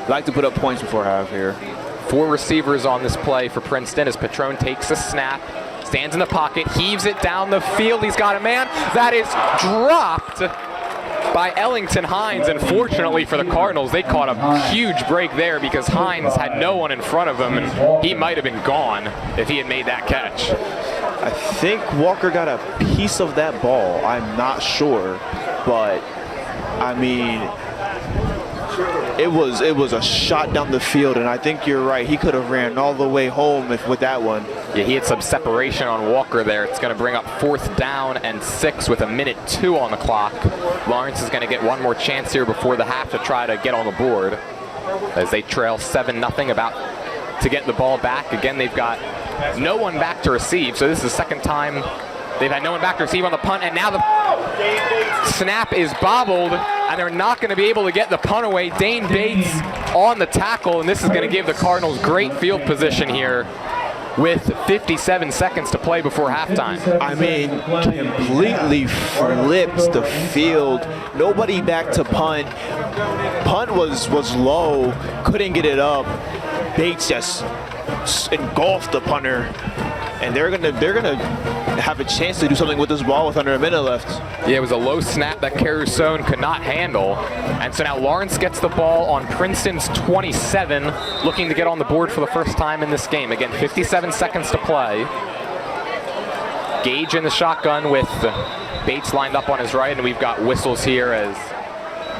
Like to put up points before half here. 4 receivers on this play for Princeton as Patron takes a snap, stands in the pocket, heaves it down the field. He's got a man that is dropped by Ellington Hines. Unfortunately for the Cardinals, they caught a huge break there because Hines had no one in front of him, and he might have been gone if he had made that catch. I think Walker got a piece of that ball. I'm not sure, but I mean, it was a shot down the field, and I think you're right. He could have ran all the way home with that one. Yeah, he had some separation on Walker there. It's going to bring up 4th down and 6 with 1:02 on the clock. Lawrence is going to get one more chance here before the half to try to get on the board as they trail 7-0, about to get the ball back. Again, they've got no one back to receive, so this is the second time they've had no one back to receive on the punt, and now the snap is bobbled, and they're not going to be able to get the punt away. Dane Bates on the tackle, and this is going to give the Cardinals great field position here with 57 seconds to play before halftime. I mean, completely flipped the field. Nobody back to punt. Punt was low, couldn't get it up. Bates just engulfed the punter, and they're gonna have a chance to do something with this ball with under a minute left. Yeah, it was a low snap that Caruso could not handle, and so now Lawrence gets the ball on Princeton's 27, looking to get on the board for the first time in this game. Again, 57 seconds to play. Gage in the shotgun with Bates lined up on his right, and we've got whistles here as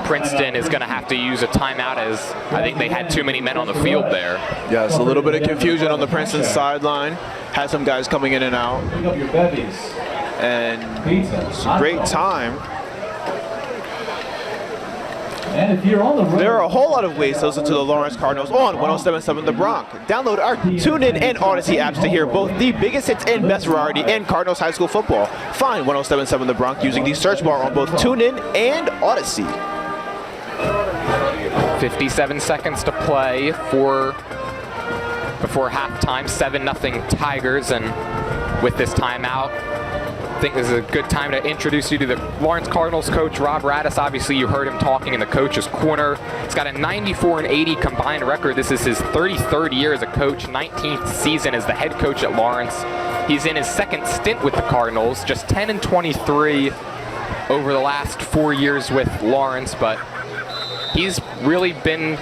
Princeton is going to have to use a timeout, as I think they had too many men on the field there. Yes, a little bit of confusion on the Princeton sideline. Had some guys coming in and out. And it's a great time. And if you're on the road, there are a whole lot of ways to listen to the Lawrence Cardinals on 107.7 The Bronx. Download our TuneIn and Odyssey apps to hear both the biggest hits and best variety and Cardinals high school football. Find 107.7 The Bronx using the search bar on both TuneIn and Odyssey. 57 seconds to play before halftime. 7-0 Tigers, and with this timeout, I think this is a good time to introduce you to the Lawrence Cardinals coach, Rob Radis. Obviously, you heard him talking in the coach's corner. He's got a 94-80 combined record. This is his 33rd year as a coach, 19th season as the head coach at Lawrence. He's in his second stint with the Cardinals, just 10-23 over the last 4 years with Lawrence, but he's really been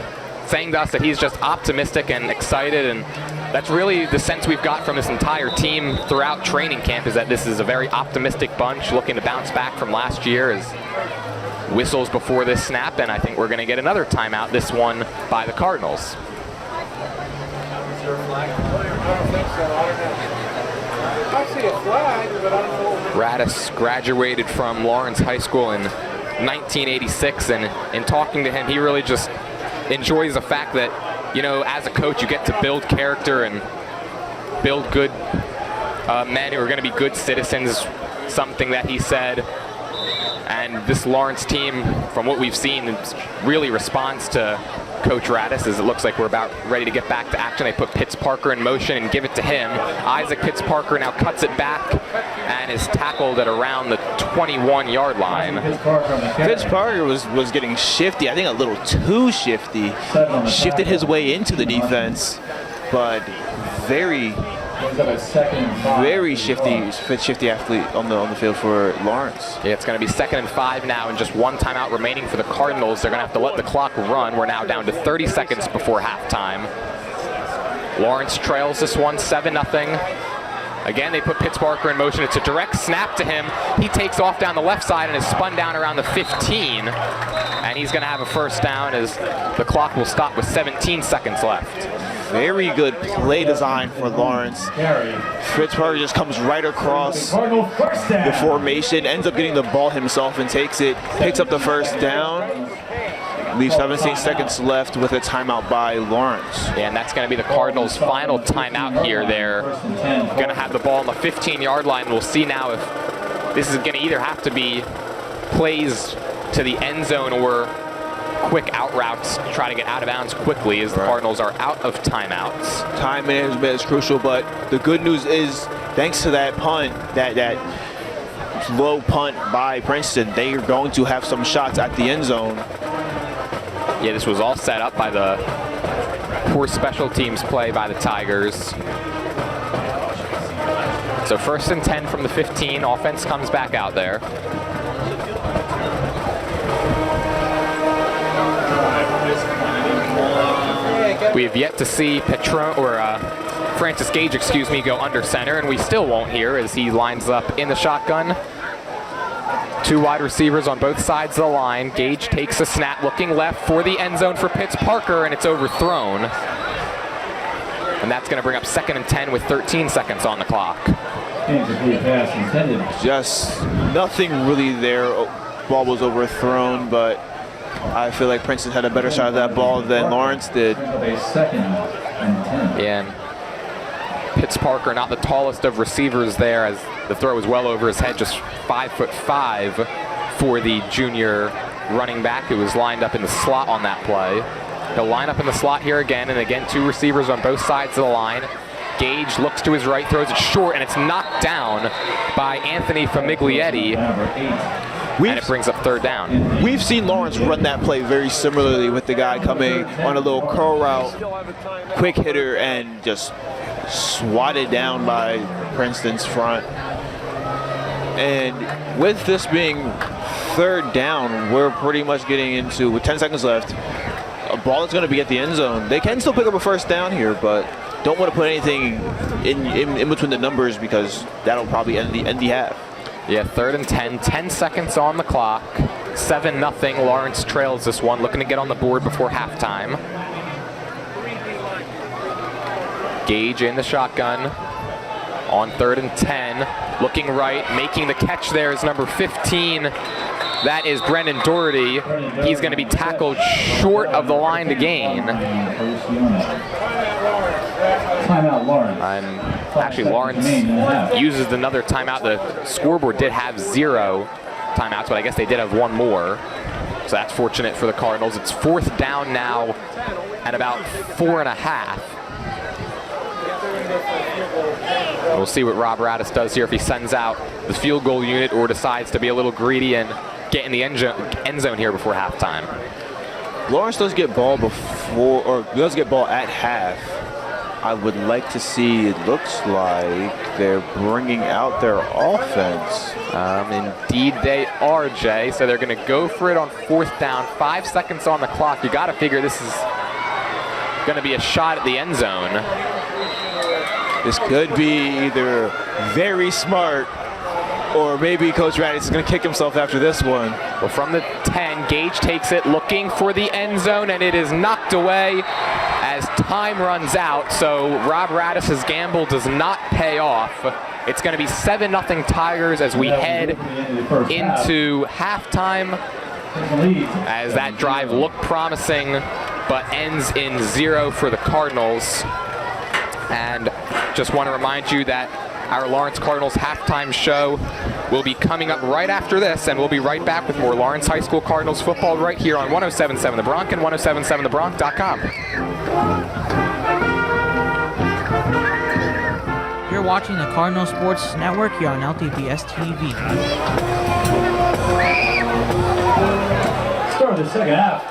saying to us that he's just optimistic and excited, and that's really the sense we've got from this entire team throughout training camp, is that this is a very optimistic bunch looking to bounce back from last year. As whistles before this snap, and I think we're going to get another timeout, this one by the Cardinals. Is there a flag? I don't think so. I don't know. I see a flag, but I don't know. Radis graduated from Lawrence High School in 1986, and in talking to him, he really just enjoys the fact that, you know, as a coach, you get to build character and build good men who are going to be good citizens, something that he said. And this Lawrence team, from what we've seen, really responds to Coach Radis, as it looks like we're about ready to get back to action. They put Pitts Parker in motion and give it to him. Isaac Pitts Parker now cuts it back and is tackled at around the 21-yard line. Pitts Parker was getting shifty, I think a little too shifty. Shifted his way into the defense, but very He's got a 2nd and 5. Very shifty athlete on the field for Lawrence. Yeah, it's going to be 2nd and 5 now, and just 1 timeout remaining for the Cardinals. They're going to have to let the clock run. We're now down to 30 seconds before halftime. Lawrence trails this one 7-0. Again, they put Pitts Parker in motion. It's a direct snap to him. He takes off down the left side and is spun down around the 15. And he's going to have a first down as the clock will stop with 17 seconds left. Very good play design for Lawrence. Pitts Parker just comes right across the formation, ends up getting the ball himself and takes it, picks up the first down. Leaves 17 seconds left with a timeout by Lawrence. Yeah, and that's going to be the Cardinals' final timeout here. They're going to have the ball on the 15-yard line. We'll see now if this is going to either have to be plays to the end zone or quick out routes to try to get out of bounds quickly, as the Cardinals are out of timeouts. Time management is crucial, but the good news is, thanks to that punt, that low punt by Princeton, they are going to have some shots at the end zone. Yeah, this was all set up by the poor special teams play by the Tigers. So 1st and 10 from the 15. Offense comes back out there. We have yet to see Francis Gage, go under center, and we still won't hear as he lines up in the shotgun. 2 wide receivers on both sides of the line. Gage takes a snap, looking left for the end zone for Pitts Parker, and it's overthrown. And that's going to bring up 2nd and 10 with 13 seconds on the clock. Just nothing really there. Ball was overthrown, but I feel like Princeton had a better shot at that ball than Lawrence did. Yeah, and Pitts Parker, not the tallest of receivers there, as the throw was well over his head, just 5'5" for the junior running back who was lined up in the slot on that play. He'll line up in the slot here again, and again 2 receivers on both sides of the line. Gage looks to his right, throws it short, and it's knocked down by Anthony Famiglietti, and it brings up 3rd down. We've seen Lawrence run that play very similarly with the guy coming on a little curl route, quick hitter, and just swatted down by Princeton's front. And with this being 3rd down, we're pretty much getting into, with 10 seconds left, a ball that's going to be at the end zone. They can still pick up a first down here, but don't want to put anything in between the numbers, because that'll probably end the half. Yeah, 3rd and 10, 10 seconds on the clock. 7-0, Lawrence trails this one, looking to get on the board before halftime. Gage in the shotgun on 3rd and 10, looking right, making the catch there is number 15. That is Brendan Doherty. He's going to be tackled short of the line to gain. Timeout, Lawrence. And actually, Lawrence uses another timeout. The scoreboard did have 0 timeouts, but I guess they did have 1 more. So that's fortunate for the Cardinals. It's 4th down now at about 4.5. We'll see what Rob Radis does here, if he sends out the field goal unit or decides to be a little greedy and get in the end zone here before halftime. Lawrence does get ball at half. I would like to see, it looks like they're bringing out their offense. Indeed they are, Jay. So they're going to go for it on 4th down. 5 seconds on the clock. You got to figure this is going to be a shot at the end zone. This could be either very smart, or maybe Coach Radis is going to kick himself after this one. Well, from the 10, Gage takes it, looking for the end zone, and it is knocked away as time runs out. So Rob Radis's gamble does not pay off. It's going to be 7-0 Tigers as we head into halftime, as that drive looked promising but ends in 0 for the Cardinals. And just want to remind you that our Lawrence Cardinals halftime show will be coming up right after this, and we'll be right back with more Lawrence High School Cardinals football right here on 107.7 The Bronc and 107.7thebronc.com. You're watching the Cardinal Sports Network here on LTPS TV. Start of the second half.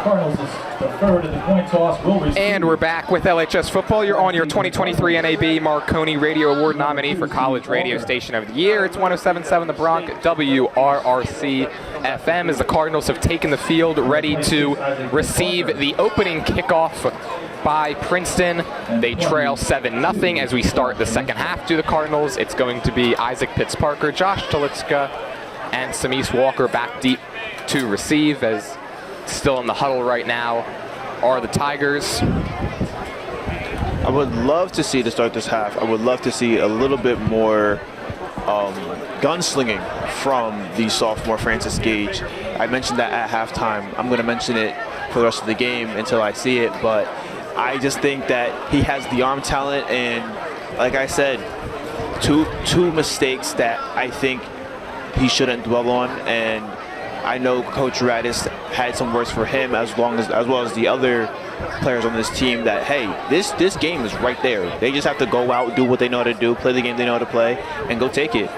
Cardinals is the third in the coin toss. Will receive. And we're back with LHS football. You're on your 2023 NAB Marconi Radio Award nominee for College Radio Station of the Year. It's 107.7 The Bronx, WRRC FM, as the Cardinals have taken the field, ready to receive the opening kickoff by Princeton. They trail 7-0 as we start the second half to the Cardinals. It's going to be Isaac Pitts-Parker, Josh Talitska, and Samis Walker back deep to receive, as still in the huddle right now are the Tigers. I would love to see, to start this half, I would love to see a little bit more gunslinging from the sophomore Francis Gage. I mentioned that at halftime. I'm going to mention it for the rest of the game until I see it, but I just think that he has the arm talent, and like I said, two mistakes that I think he shouldn't dwell on, and I know Coach Radis had some words for him as well as the other players on this team, that hey, this game is right there. They just have to go out, do what they know how to do, play the game they know how to play, and go take it.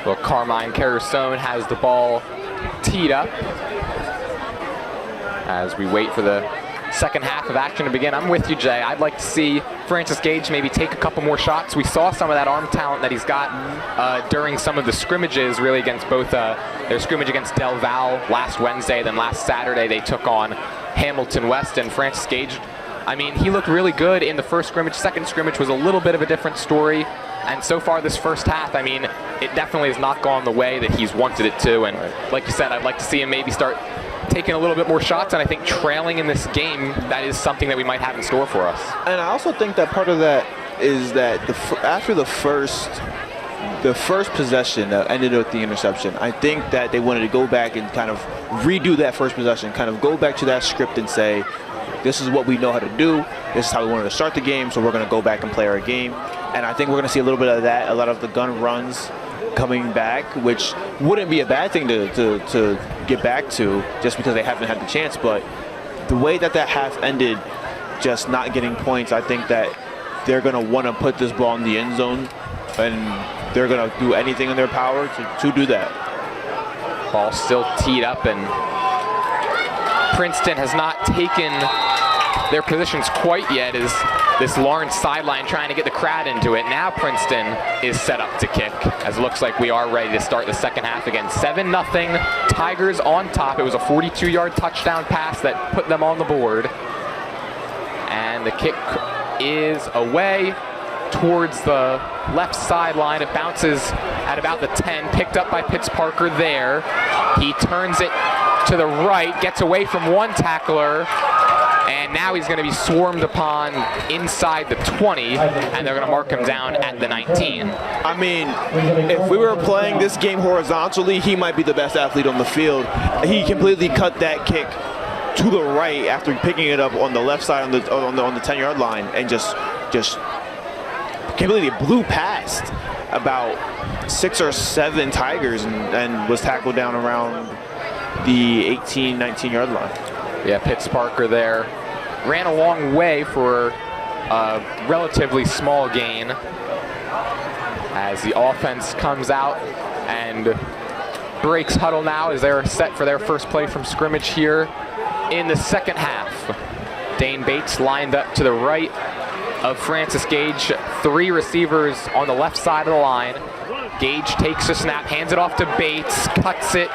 Well, Carmine Carusone has the ball teed up as we wait for the second half of action to begin. I'm with you, Jay. I'd like to see Francis Gage maybe take a couple more shots. We saw some of that arm talent that he's got during some of the scrimmages, really, against both their scrimmage against Del Val last Wednesday, then last Saturday they took on Hamilton West. And Francis Gage, I mean, he looked really good in the first scrimmage. Second scrimmage was a little bit of a different story. And so far this first half, I mean, it definitely has not gone the way that he's wanted it to. And like you said, I'd like to see him maybe start taking a little bit more shots, and I think trailing in this game, that is something that we might have in store for us. And I also think that part of that is that after the first possession that ended with the interception, I think that they wanted to go back and kind of redo that first possession, kind of go back to that script and say, this is what we know how to do, this is how we wanted to start the game, so we're going to go back and play our game. And I think we're going to see a little bit of that, a lot of the gun runs coming back, which wouldn't be a bad thing to get back to, just because they haven't had the chance. But the way that half ended, just not getting points, I think that they're going to want to put this ball in the end zone, and they're going to do anything in their power to do that. Ball still teed up, and Princeton has not taken their positions quite yet, as this Lawrence sideline trying to get the crowd into it. Now Princeton is set up to kick, as it looks like we are ready to start the second half again. 7-0, Tigers on top. It was a 42-yard touchdown pass that put them on the board. And the kick is away towards the left sideline. It bounces at about the 10, picked up by Pitts-Parker there. He turns it to the right, gets away from one tackler, and now he's going to be swarmed upon inside the 20, and they're going to mark him down at the 19. I mean, if we were playing this game horizontally, he might be the best athlete on the field. He completely cut that kick to the right after picking it up on the left side on the 10-yard line, and just completely blew past about 6 or 7 Tigers and was tackled down around the 18, 19-yard line. Yeah, Pitts-Parker there ran a long way for a relatively small gain, as the offense comes out and breaks huddle now as they're set for their first play from scrimmage here in the second half. Dane Bates lined up to the right of Francis Gage. 3 receivers on the left side of the line. Gage takes a snap, hands it off to Bates, cuts it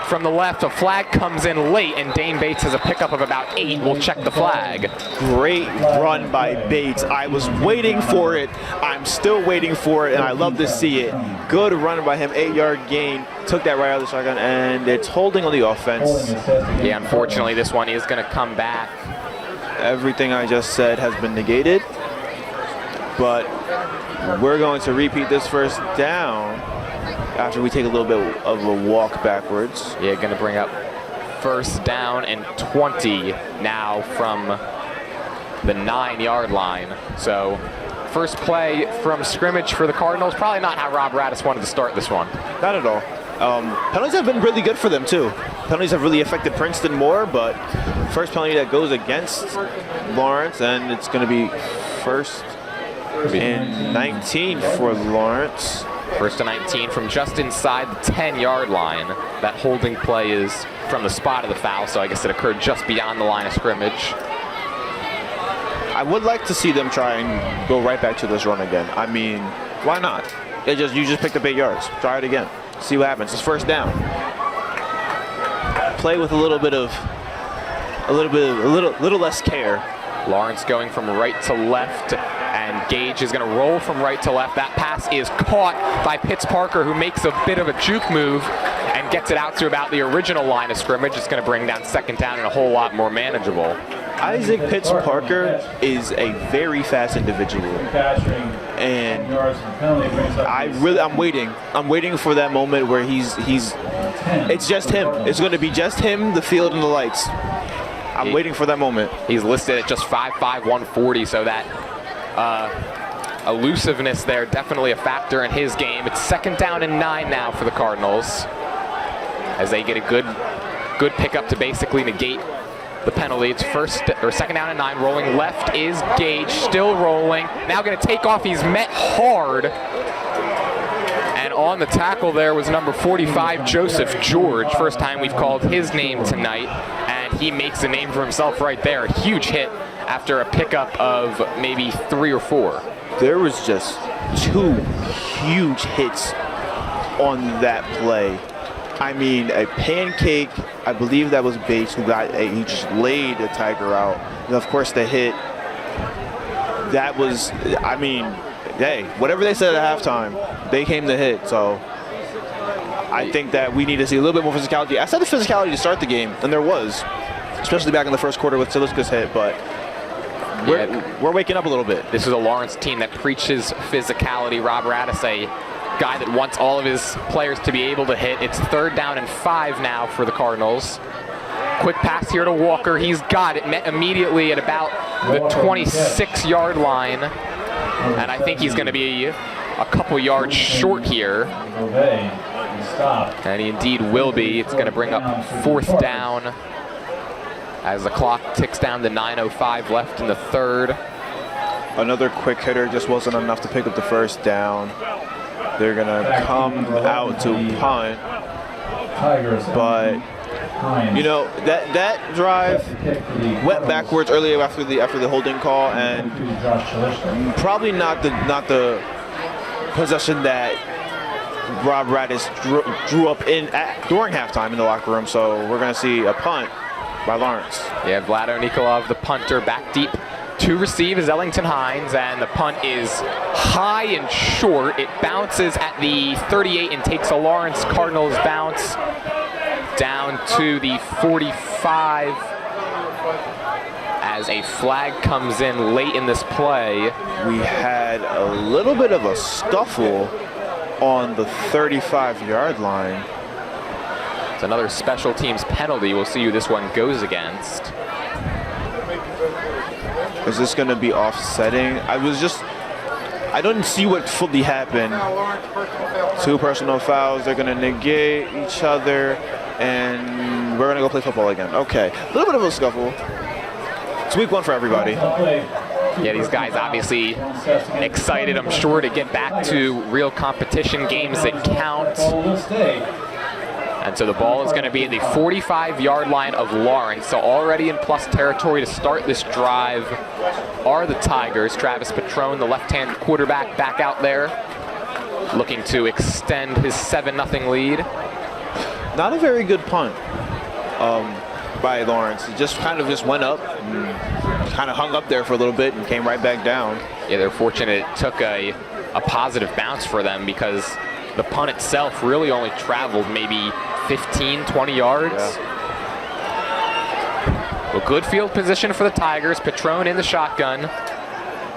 from the left. A flag comes in late, and Dane Bates has a pickup of about 8. We'll check the flag. Great run by Bates. I was waiting for it. I'm still waiting for it, and I love to see it. Good run by him, 8-yard gain. Took that right out of the shotgun, and it's holding on the offense. Yeah, unfortunately, this one is going to come back. Everything I just said has been negated, but we're going to repeat this first down after we take a little bit of a walk backwards. Yeah, going to bring up first down and 20 now from the 9-yard line. So first play from scrimmage for the Cardinals. Probably not how Rob Radis wanted to start this one. Not at all. Penalties have been really good for them too. Penalties have really affected Princeton more, but first penalty that goes against Lawrence, and it's going to be first and 19 for Lawrence. First and 19 from just inside the 10-yard line. That holding play is from the spot of the foul, so I guess it occurred just beyond the line of scrimmage. I would like to see them try and go right back to this run again. I mean, why not? You just picked up 8 yards. Try it again. See what happens. It's first down. Play with a little less care. Lawrence going from right to left, and Gage is going to roll from right to left. That pass is caught by Pitts Parker, who makes a bit of a juke move and gets it out to about the original line of scrimmage. It's going to bring down second down and a whole lot more manageable. Isaac Pitts Parker is a very fast individual, and I'm waiting. I'm waiting for that moment where it's just him. It's going to be just him, the field, and the lights. I'm waiting for that moment. He's listed at just 5'5", 140, so that elusiveness there definitely a factor in his game. It's second down and 9 now for the Cardinals, as they get a good pickup to basically negate the penalty. It's second down and 9. Rolling left is Gage, still rolling. Now going to take off. He's met hard. And on the tackle there was number 45, Joseph George. First time we've called his name tonight. And he makes a name for himself right there. A huge hit after a pickup of maybe 3 or 4. There was just 2 huge hits on that play. I mean, a pancake, I believe that was Bates he just laid the Tiger out. And of course the hit, that was, I mean, hey, whatever they said at halftime, they came to hit. So I think that we need to see a little bit more physicality. I said the physicality to start the game, and there was, especially back in the first quarter with Siliska's hit, but we're waking up a little bit. This is a Lawrence team that preaches physicality. Rob Radis, a guy that wants all of his players to be able to hit. It's third down and 5 now for the Cardinals. Quick pass here to Walker. He's got it. Met immediately at about the 26-yard line. And I think he's going to be a couple yards short here. And he indeed will be. It's going to bring up fourth down as the clock ticks down to 9:05 left in the third. Another quick hitter just wasn't enough to pick up the first down. They're going to come out to punt. But, you know, that drive went backwards earlier after the holding call, and probably not the possession that Rob Radis drew up during halftime in the locker room. So we're going to see a punt by Lawrence. Yeah, Vlado Nikolov, the punter, back deep to receive is Ellington Hines, and the punt is high and short. It bounces at the 38 and takes a Lawrence Cardinals bounce down to the 45 as a flag comes in late in this play. We had a little bit of a scuffle on the 35-yard line. It's another special teams penalty. We'll see who this one goes against. Is this going to be offsetting? I don't see what fully happened. 2 personal fouls. They're going to negate each other, and we're going to go play football again. Okay, a little bit of a scuffle. It's week 1 for everybody. Yeah, these guys obviously excited, I'm sure, to get back to real competition, games that count. And so the ball is going to be at the 45-yard line of Lawrence. So already in plus territory to start this drive are the Tigers. Travis Patrone, the left-hand quarterback, back out there, looking to extend his 7-0 lead. Not a very good punt by Lawrence. It just kind of went up and kind of hung up there for a little bit and came right back down. Yeah, they're fortunate it took a positive bounce for them, because the punt itself really only traveled maybe 15, 20 yards. Yeah. Well, good field position for the Tigers. Patrone in the shotgun.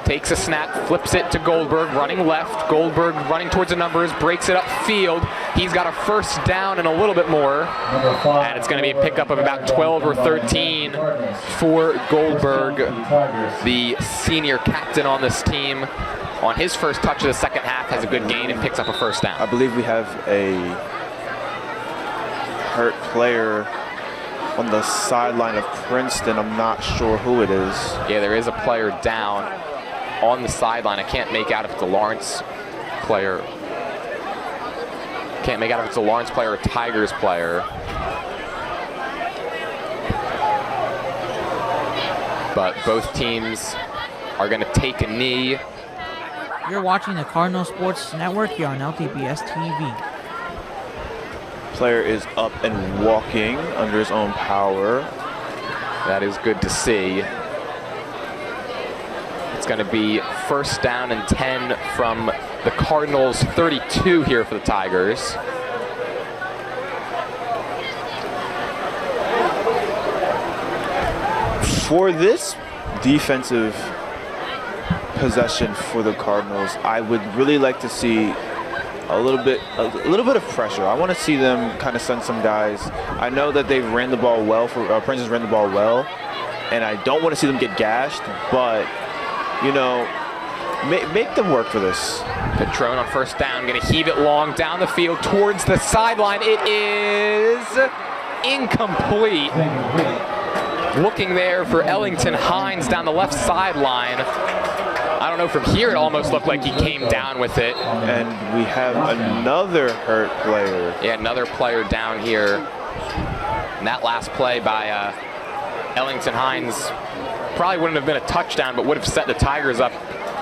Takes a snap, flips it to Goldberg, running left. Goldberg running towards the numbers, breaks it upfield. He's got a first down and a little bit more. And it's going to be a pickup of about 12 or 13 for Goldberg, the senior captain on this team. On his first touch of the second half, has a good gain and picks up a first down. I believe we have a hurt player on the sideline of Princeton. I'm not sure who it is. Yeah, there is a player down on the sideline. I can't make out if it's the Lawrence player Can't make out if it's a Lawrence player or a Tigers player. But both teams are going to take a knee. You're watching the Cardinal Sports Network here on LTBS TV. Player is up and walking under his own power. That is good to see. It's going to be first down and 10 from the Cardinals' 32 here for the Tigers. For this defensive possession for the Cardinals, I would really like to see a little bit of pressure. I want to see them kind of send some guys. I know that they've ran the ball well Princeton's ran the ball well, and I don't want to see them get gashed, but you know, make them work for this. Patron on first down, going to heave it long down the field towards the sideline. It is incomplete. Looking there for Ellington Hines down the left sideline. I don't know, from here it almost looked like he came down with it. And we have another hurt player. Yeah, another player down here. And that last play by Ellington Hines probably wouldn't have been a touchdown, but would have set the Tigers up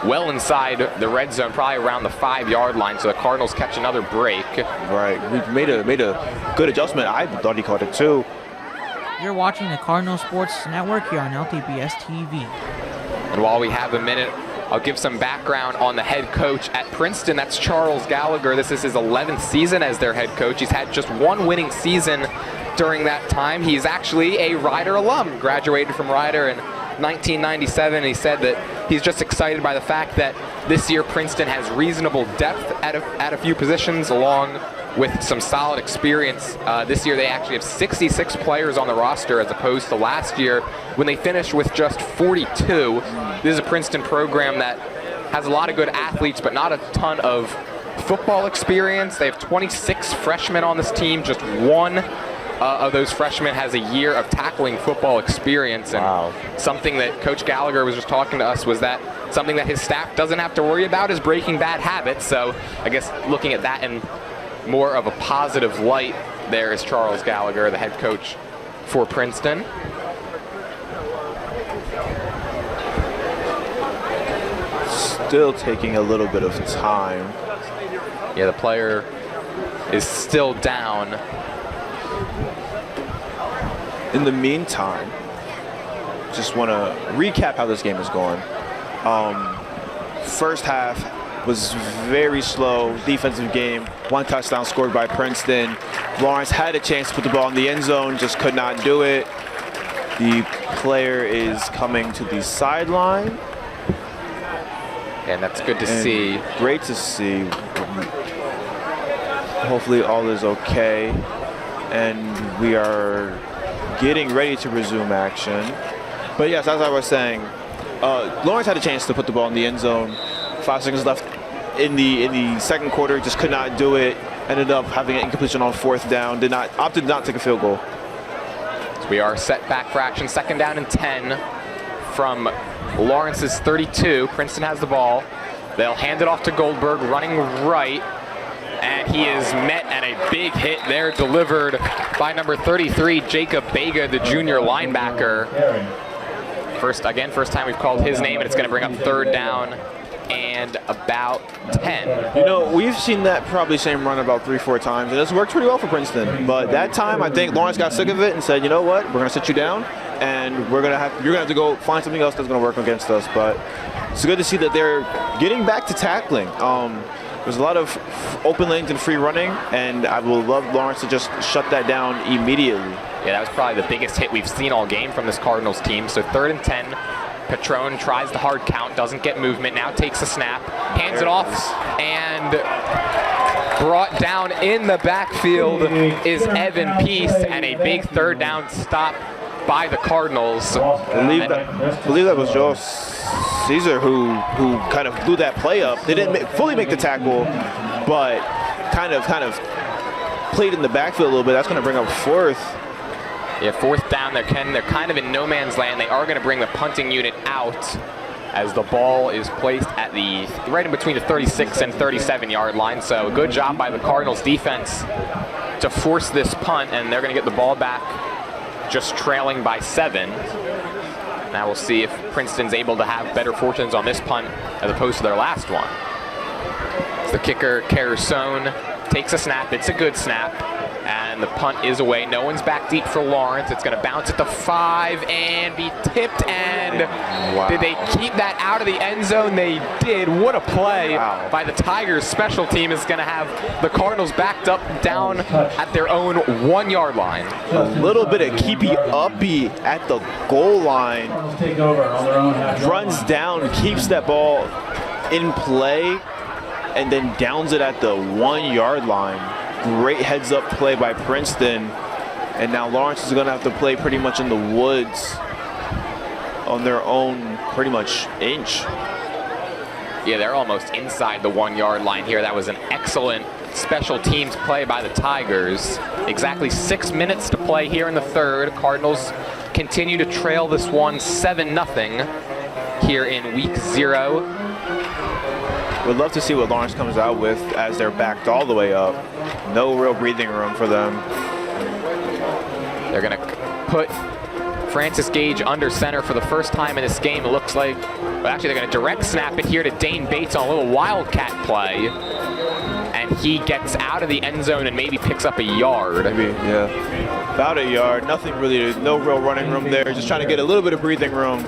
well inside the red zone, probably around the 5-yard line. So the Cardinals catch another break. Right, we made a good adjustment. I thought he caught it too. You're watching the Cardinal Sports Network here on LTBS TV. And while we have a minute, I'll give some background on the head coach at Princeton. That's Charles Gallagher. This is his 11th season as their head coach. He's had just one winning season during that time. He's actually a Rider alum, graduated from Rider in 1997. He said that he's just excited by the fact that this year Princeton has reasonable depth at a few positions, along with some solid experience. This year they actually have 66 players on the roster as opposed to last year when they finished with just 42. This is a Princeton program that has a lot of good athletes but not a ton of football experience. They have 26 freshmen on this team. Just one of those freshmen has a year of tackling football experience. And wow. Something that Coach Gallagher was just talking to us was that something that his staff doesn't have to worry about is breaking bad habits. So I guess looking at that in more of a positive light, there is Charles Gallagher, the head coach for Princeton. Still taking a little bit of time. Yeah, the player is still down. In the meantime, just want to recap how this game is going. First half was very slow, defensive game. One touchdown scored by Princeton. Lawrence had a chance to put the ball in the end zone, just could not do it. The player is coming to the sideline. And that's good to see. Great to see. Hopefully all is okay. And we are getting ready to resume action. But yes, as I was saying, Lawrence had a chance to put the ball in the end zone. 5 seconds left in the second quarter, just could not do it. Ended up having an incompletion on fourth down. Opted not to take a field goal. So we are set back for action. Second down and 10 from Lawrence's 32. Princeton has the ball. They'll hand it off to Goldberg, running right. And he is met, and a big hit there delivered by number 33, Jacob Bega, the junior linebacker. First time we've called his name, and it's going to bring up third down and about 10. You know, we've seen that probably same run about 3-4 times, and it's worked pretty well for Princeton. But that time, I think Lawrence got sick of it and said, you know what, we're going to sit you down, and you're going to have to go find something else that's going to work against us. But it's good to see that they're getting back to tackling. There's a lot of open lanes and free running, and I would love Lawrence to just shut that down immediately. Yeah, that was probably the biggest hit we've seen all game from this Cardinals team. So third and 10. Patron tries the hard count, doesn't get movement, now takes a snap, hands it off, and brought down in the backfield is Evan Peace, and a big third down stop by the Cardinals. I believe that was Joe Caesar who kind of blew that play up. They didn't fully make the tackle, but kind of played in the backfield a little bit. That's going to bring up fourth. Yeah, fourth down. They're kind of in no man's land. They are going to bring the punting unit out as the ball is placed at right in between the 36 and 37 yard line. So good job by the Cardinals defense to force this punt, and they're going to get the ball back just trailing by 7. Now we'll see if Princeton's able to have better fortunes on this punt as opposed to their last one. As the kicker, Carusone, takes a snap. It's a good snap. And the punt is away. No one's back deep for Lawrence. It's going to bounce at the 5 and be tipped. And did they keep that out of the end zone? They did. What a play by the Tigers. Special team is going to have the Cardinals backed up down at their own 1 yard line. A little bit of keepy-uppy at the goal line. Runs down, keeps that ball in play, and then downs it at the 1 yard line. Great heads-up play by Princeton, and now Lawrence is going to have to play pretty much in the woods on their own pretty much inch. Yeah, they're almost inside the 1 yard line here. That was an excellent special teams play by the Tigers. Exactly 6 minutes to play here in the third. Cardinals continue to trail this one 7-0 here in week 0. Would love to see what Lawrence comes out with as they're backed all the way up. No real breathing room for them. They're going to put Francis Gage under center for the first time in this game. It looks like, well, actually, they're going to direct snap it here to Dane Bates on a little wildcat play. And he gets out of the end zone and maybe picks up a yard. Maybe, yeah. About a yard. Nothing really, no real running room there. Just trying to get a little bit of breathing room.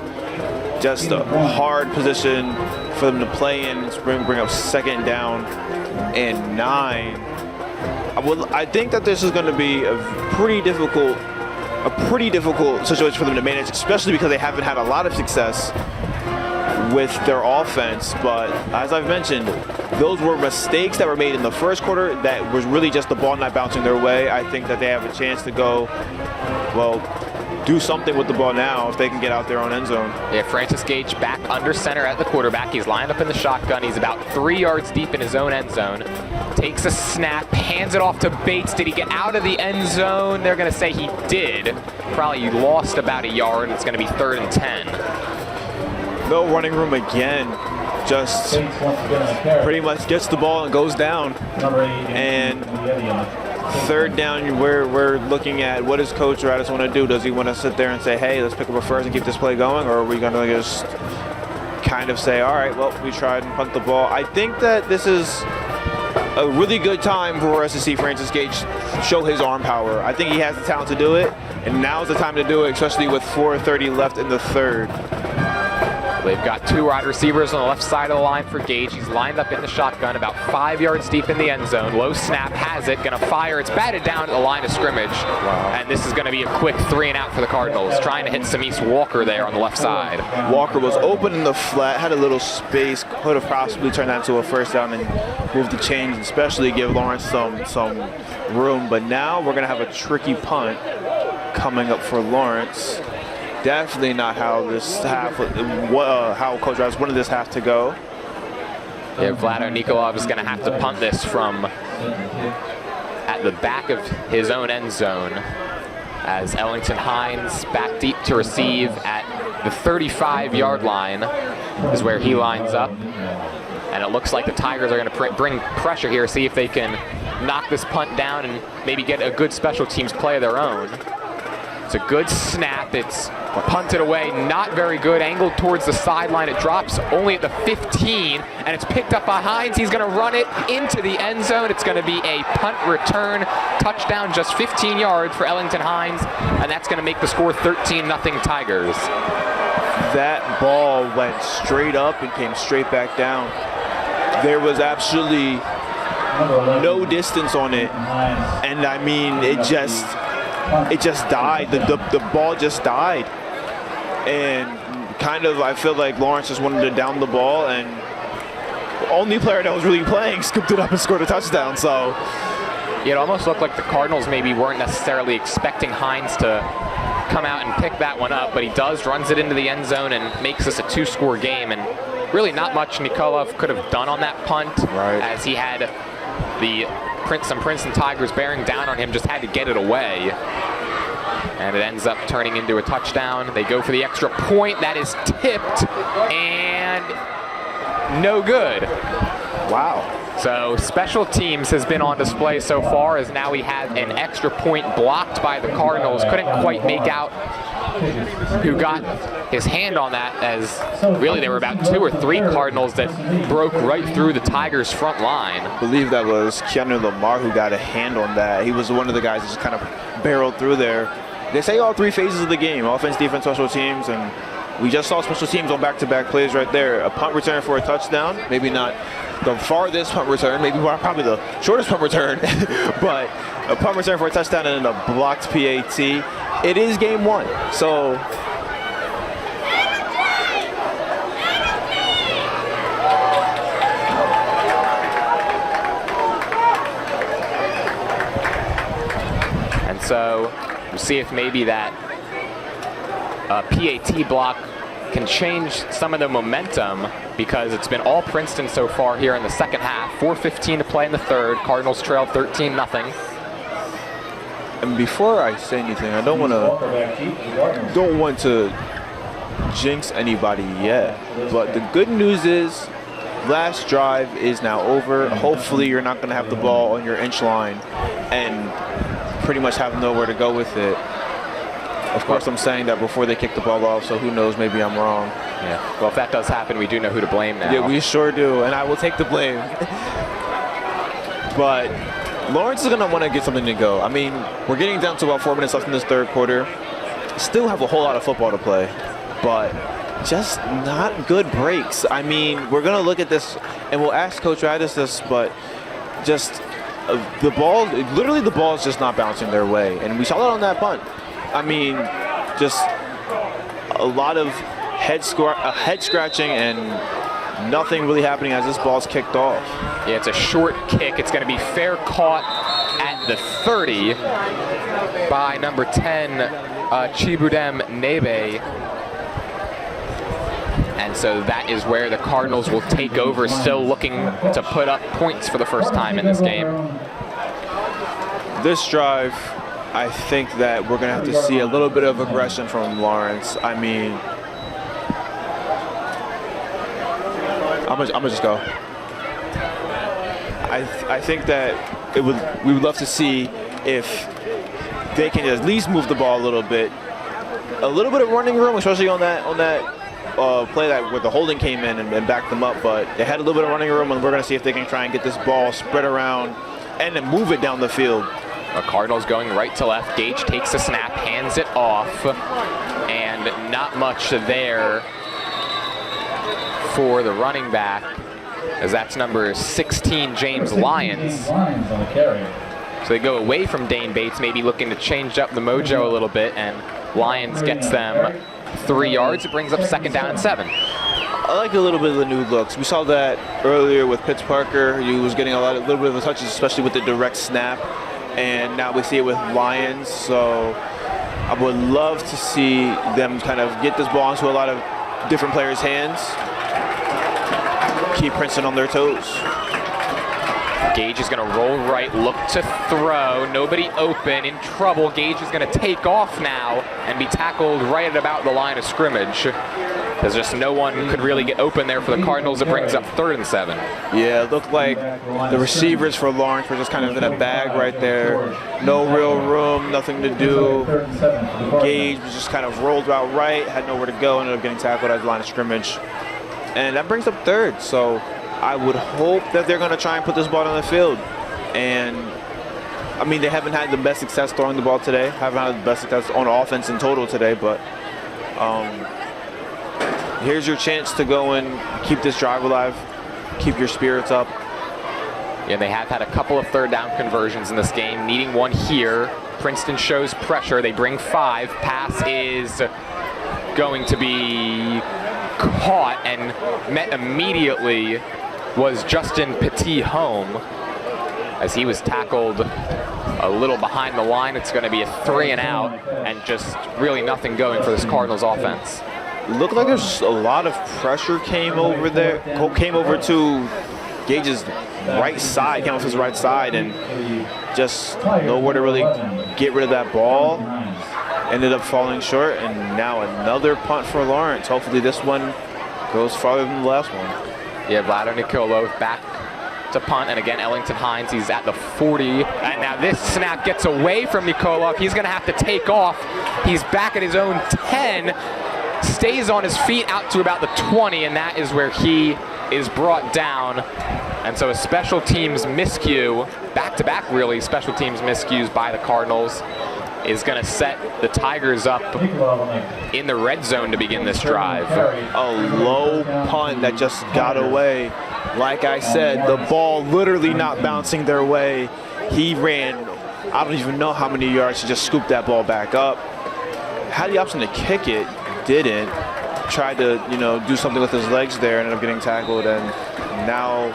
Just a hard position for them to play in. Bring up 2nd down and 9. I think that this is going to be a pretty difficult situation for them to manage, especially because they haven't had a lot of success with their offense. But as I've mentioned, those were mistakes that were made in the first quarter that was really just the ball not bouncing their way. I think that they have a chance to go, well, do something with the ball now if they can get out their own end zone. Yeah, Francis Gage back under center at the quarterback. He's lined up in the shotgun. He's about 3 yards deep in his own end zone. Takes a snap, hands it off to Bates. Did he get out of the end zone? They're going to say he did. Probably lost about a yard. It's going to be 3rd and 10. No running room again. Just pretty much gets the ball and goes down. And 3rd down, we're looking at what does Coach Radis want to do? Does he want to sit there and say, hey, let's pick up a first and keep this play going? Or are we going to just kind of say, all right, well, we tried and punt the ball? I think that this is a really good time for us to see Francis Gage show his arm power. I think he has the talent to do it, and now's the time to do it, especially with 4:30 left in the third. They've got 2 wide receivers on the left side of the line for Gage. He's lined up in the shotgun about 5 yards deep in the end zone. Low snap, has it, gonna fire. It's batted down at the line of scrimmage. Wow. And this is gonna be a quick 3 and out for the Cardinals, trying to hit Samis Walker there on the left side. Walker was open in the flat, had a little space, could have possibly turned that into a first down and moved the chains, especially give Lawrence some room. But now we're gonna have a tricky punt coming up for Lawrence. Definitely not how this half, how Coach Radis wanted this half to go. Yeah, Vlado Nikolov is going to have to punt this from at the back of his own end zone, as Ellington Hines back deep to receive at the 35-yard line is where he lines up. And it looks like the Tigers are going to bring pressure here, see if they can knock this punt down and maybe get a good special teams play of their own. It's a good snap. It's punted away, not very good. Angled towards the sideline. It drops only at the 15, and it's picked up by Hines. He's going to run it into the end zone. It's going to be a punt return touchdown, just 15 yards for Ellington Hines, and that's going to make the score 13-0 Tigers. That ball went straight up and came straight back down. There was absolutely no distance on it, and I mean, it just died. The ball just died. And kind of, I feel like Lawrence just wanted to down the ball, and the only player that was really playing scooped it up and scored a touchdown. So it almost looked like the Cardinals maybe weren't necessarily expecting Hines to come out and pick that one up, but he does, runs it into the end zone and makes this a 2-score game. And really not much Nikolov could have done on that punt, right, as he had some Princeton Tigers bearing down on him, just had to get it away. And it ends up turning into a touchdown. They go for the extra point. That is tipped and no good. Wow. So special teams has been on display so far, as now we have an extra point blocked by the Cardinals. Couldn't quite make out who got his hand on that, as really there were about 2 or 3 Cardinals that broke right through the Tigers' front line. I believe that was Keanu Lamar who got a hand on that. He was one of the guys that just kind of barreled through there. They say all 3 phases of the game: offense, defense, special teams, and we just saw special teams on back-to-back plays right there. A punt return for a touchdown, maybe not the farthest punt return, maybe probably the shortest punt return, but a punt return for a touchdown and a blocked PAT. It is game 1, so so we'll see if maybe that PAT block can change some of the momentum, because it's been all Princeton so far here in the second half. 4:15 to play in the third. Cardinals trail 13-0. And before I say anything, I don't want to jinx anybody yet, but the good news is last drive is now over. Hopefully you're not going to have the ball on your inch line and pretty much have nowhere to go with it. Of course, I'm saying that before they kick the ball off, so who knows, maybe I'm wrong. Yeah. Well, if that does happen, we do know who to blame now. Yeah, we sure do, and I will take the blame. But Lawrence is going to want to get something to go. I mean, we're getting down to about 4 minutes left in this third quarter. Still have a whole lot of football to play, but just not good breaks. I mean, we're going to look at this, and we'll ask Coach Radis this, but just the ball, literally the ball is just not bouncing their way. And we saw that on that punt. I mean, just a lot of head scratching and nothing really happening as this ball's kicked off. Yeah, it's a short kick. It's going to be fair caught at the 30 by number 10, Chibudem Nebe. And so that is where the Cardinals will take over, still looking to put up points for the first time in this game. This drive, I think that we're going to have to see a little bit of aggression from Lawrence. I mean, I'm gonna just go. I think that we would love to see if they can at least move the ball a little bit of running room, especially on that play that where the holding came in and backed them up. But they had a little bit of running room, and we're going to see if they can try and get this ball spread around and then move it down the field. The Cardinals going right to left. Gage takes the snap, hands it off, and not much there for the running back, as that's number 16, James Lyons. So they go away from Dane Bates, maybe looking to change up the mojo a little bit, and Lyons gets them 3 yards. It brings up 2nd down and 7. I like a little bit of the new looks. We saw that earlier with Pitts Parker. He was getting a little bit of the touches, especially with the direct snap. And now we see it with Lyons. So I would love to see them kind of get this ball into a lot of different players' hands. Keep Princeton on their toes. Gage is going to roll right, look to throw. Nobody open, in trouble. Gage is going to take off now and be tackled right at about the line of scrimmage. There's just no one who could really get open there for the Cardinals. It brings up 3rd and 7. Yeah, it looked like the receivers for Lawrence were just kind of in a bag right there. No real room, nothing to do. Gage was just kind of rolled out right, had nowhere to go, ended up getting tackled at the line of scrimmage. And that brings up 3rd. So I would hope that they're going to try and put this ball on the field. And I mean, they haven't had the best success throwing the ball today. Haven't had the best success on offense in total today, but here's your chance to go and keep this drive alive, keep your spirits up. Yeah, they have had a couple of 3rd down conversions in this game, needing one here. Princeton shows pressure. They bring 5. Pass is going to be caught and met immediately was Justin Petit home, as he was tackled a little behind the line. It's going to be a 3 and out, and just really nothing going for this Cardinals offense. Looked like there's a lot of pressure came over to Gage's right side, came off his right side, and just nowhere to really get rid of that ball. ended up falling short, and now another punt for Lawrence. Hopefully this one goes farther than the last one. Yeah, Vlado Nikolov back to punt, and again Ellington Hines, he's at the 40, and now this snap gets away from Nikolov. He's going to have to take off. He's back at his own 10, stays on his feet out to about the 20, and that is where he is brought down. And so a special teams miscue, back-to-back really special teams miscues by the Cardinals, is going to set the Tigers up in the red zone to begin this drive. A low punt that just got away. Like I said, the ball literally not bouncing their way. He ran, I don't even know how many yards, to just scoop that ball back up. Had the option to kick it, didn't. Tried to, do something with his legs there, ended up getting tackled, and now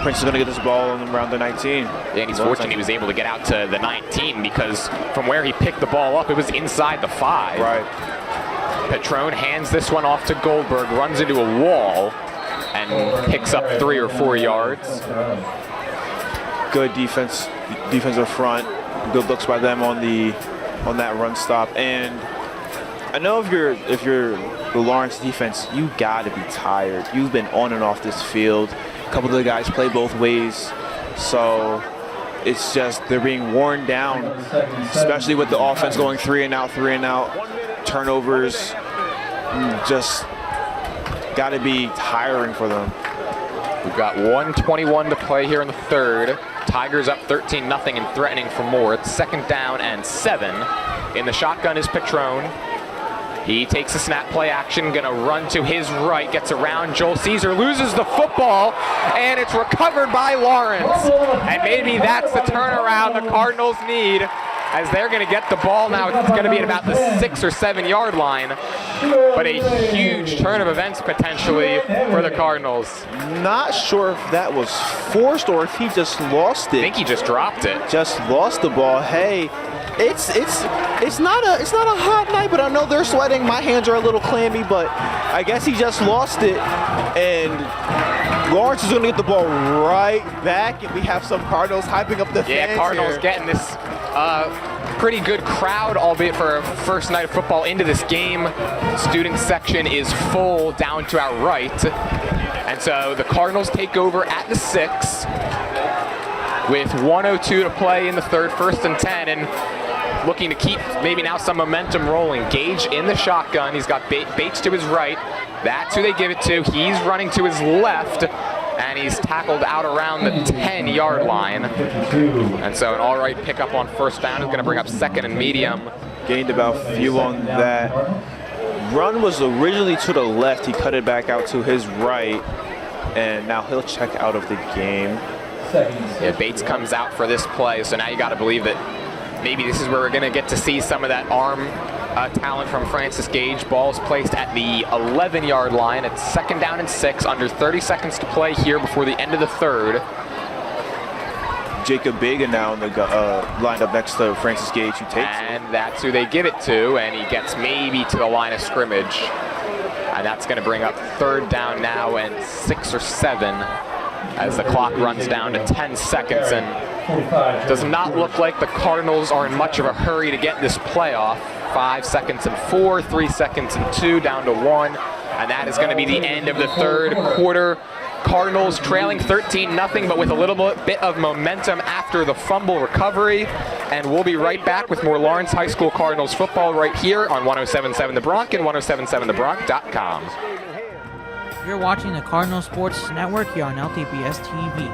Prince is going to get this ball around the 19. And he's fortunate he was able to get out to the 19, because from where he picked the ball up, it was inside the 5. Right. Petrone hands this one off to Goldberg, runs into a wall, and picks up 3 or 4 yards. Good defensive front. Good looks by them on that run stop. And I know if you're the Lawrence defense, you got to be tired. You've been on and off this field. A couple of the guys play both ways, so it's just they're being worn down, especially with the offense going 3 and out. Turnovers just got to be tiring for them. We've got 1:21 to play here in the third. Tigers up 13-0 and threatening for more. It's 2nd down and 7. In the shotgun is Petrone. He takes a snap, play action, gonna run to his right, gets around Joel Caesar, loses the football, and it's recovered by Lawrence. And maybe that's the turnaround the Cardinals need, as they're gonna get the ball now. It's gonna be at about the 6 or 7 yard line, but a huge turn of events potentially for the Cardinals. Not sure if that was forced or if he just lost it. I think he just dropped it. Just lost the ball. Hey, it's not a hot night, but I know they're sweating. My hands are a little clammy, but I guess he just lost it, and Lawrence is going to get the ball right back, and we have some Cardinals hyping up the fans. Yeah, Cardinals here. getting this pretty good crowd, albeit for a first night of football into this game. Student section is full down to our right, and so the Cardinals take over at the 6 with 1:02 to play in the third, 1st and 10, and looking to keep maybe now some momentum rolling. Gage in the shotgun. He's got Bates to his right. That's who they give it to. He's running to his left, and he's tackled out around the 10-yard line. And so an all right pickup on 1st down is going to bring up 2nd and medium. Gained about few on that. Run was originally to the left. He cut it back out to his right, and now he'll check out of the game. Yeah, Bates comes out for this play, so now you got to believe that maybe this is where we're going to get to see some of that arm talent from Francis Gage. Ball's placed at the 11-yard line. It's 2nd down and 6, under 30 seconds to play here before the end of the third. Jacob Bega now lined up next to Francis Gage, who takes it. And that's who they give it to, and he gets maybe to the line of scrimmage. And that's going to bring up 3rd down now and 6 or 7 as the clock runs down to 10 seconds. And does not look like the Cardinals are in much of a hurry to get this playoff. 5 seconds and 4, 3 seconds and 2, down to 1. And that is going to be the end of the third quarter. Cardinals trailing 13-0, but with a little bit of momentum after the fumble recovery. And we'll be right back with more Lawrence High School Cardinals football right here on 107.7 The Bronc and 107.7thebronc.com. You're watching the Cardinal Sports Network here on LTBS TV.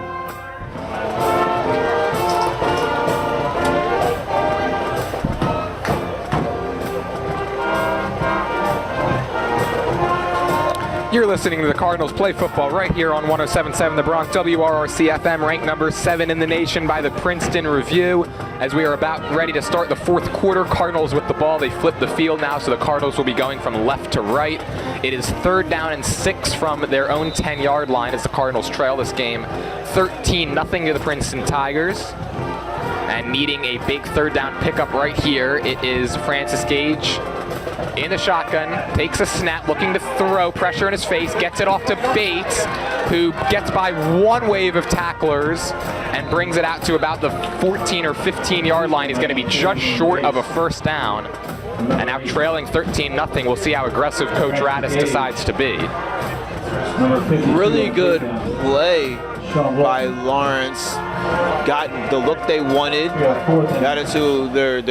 You're listening to the Cardinals play football right here on 107.7 The Bronc, WRRC FM, ranked number 7 in the nation by the Princeton Review. As we are about ready to start the 4th quarter, Cardinals with the ball. They flip the field now, so the Cardinals will be going from left to right. It is 3rd down and 6 from their own 10-yard line as the Cardinals trail this game 13-0 to the Princeton Tigers. And needing a big 3rd down pickup right here, it is Francis Gage in the shotgun, takes a snap, looking to throw, pressure in his face, gets it off to Bates, who gets by one wave of tacklers and brings it out to about the 14 or 15 yard line. He's going to be just short of a 1st down. And now trailing 13-0, we'll see how aggressive Coach Radis decides to be. Really good play by Lawrence. Got the look they wanted. Got into their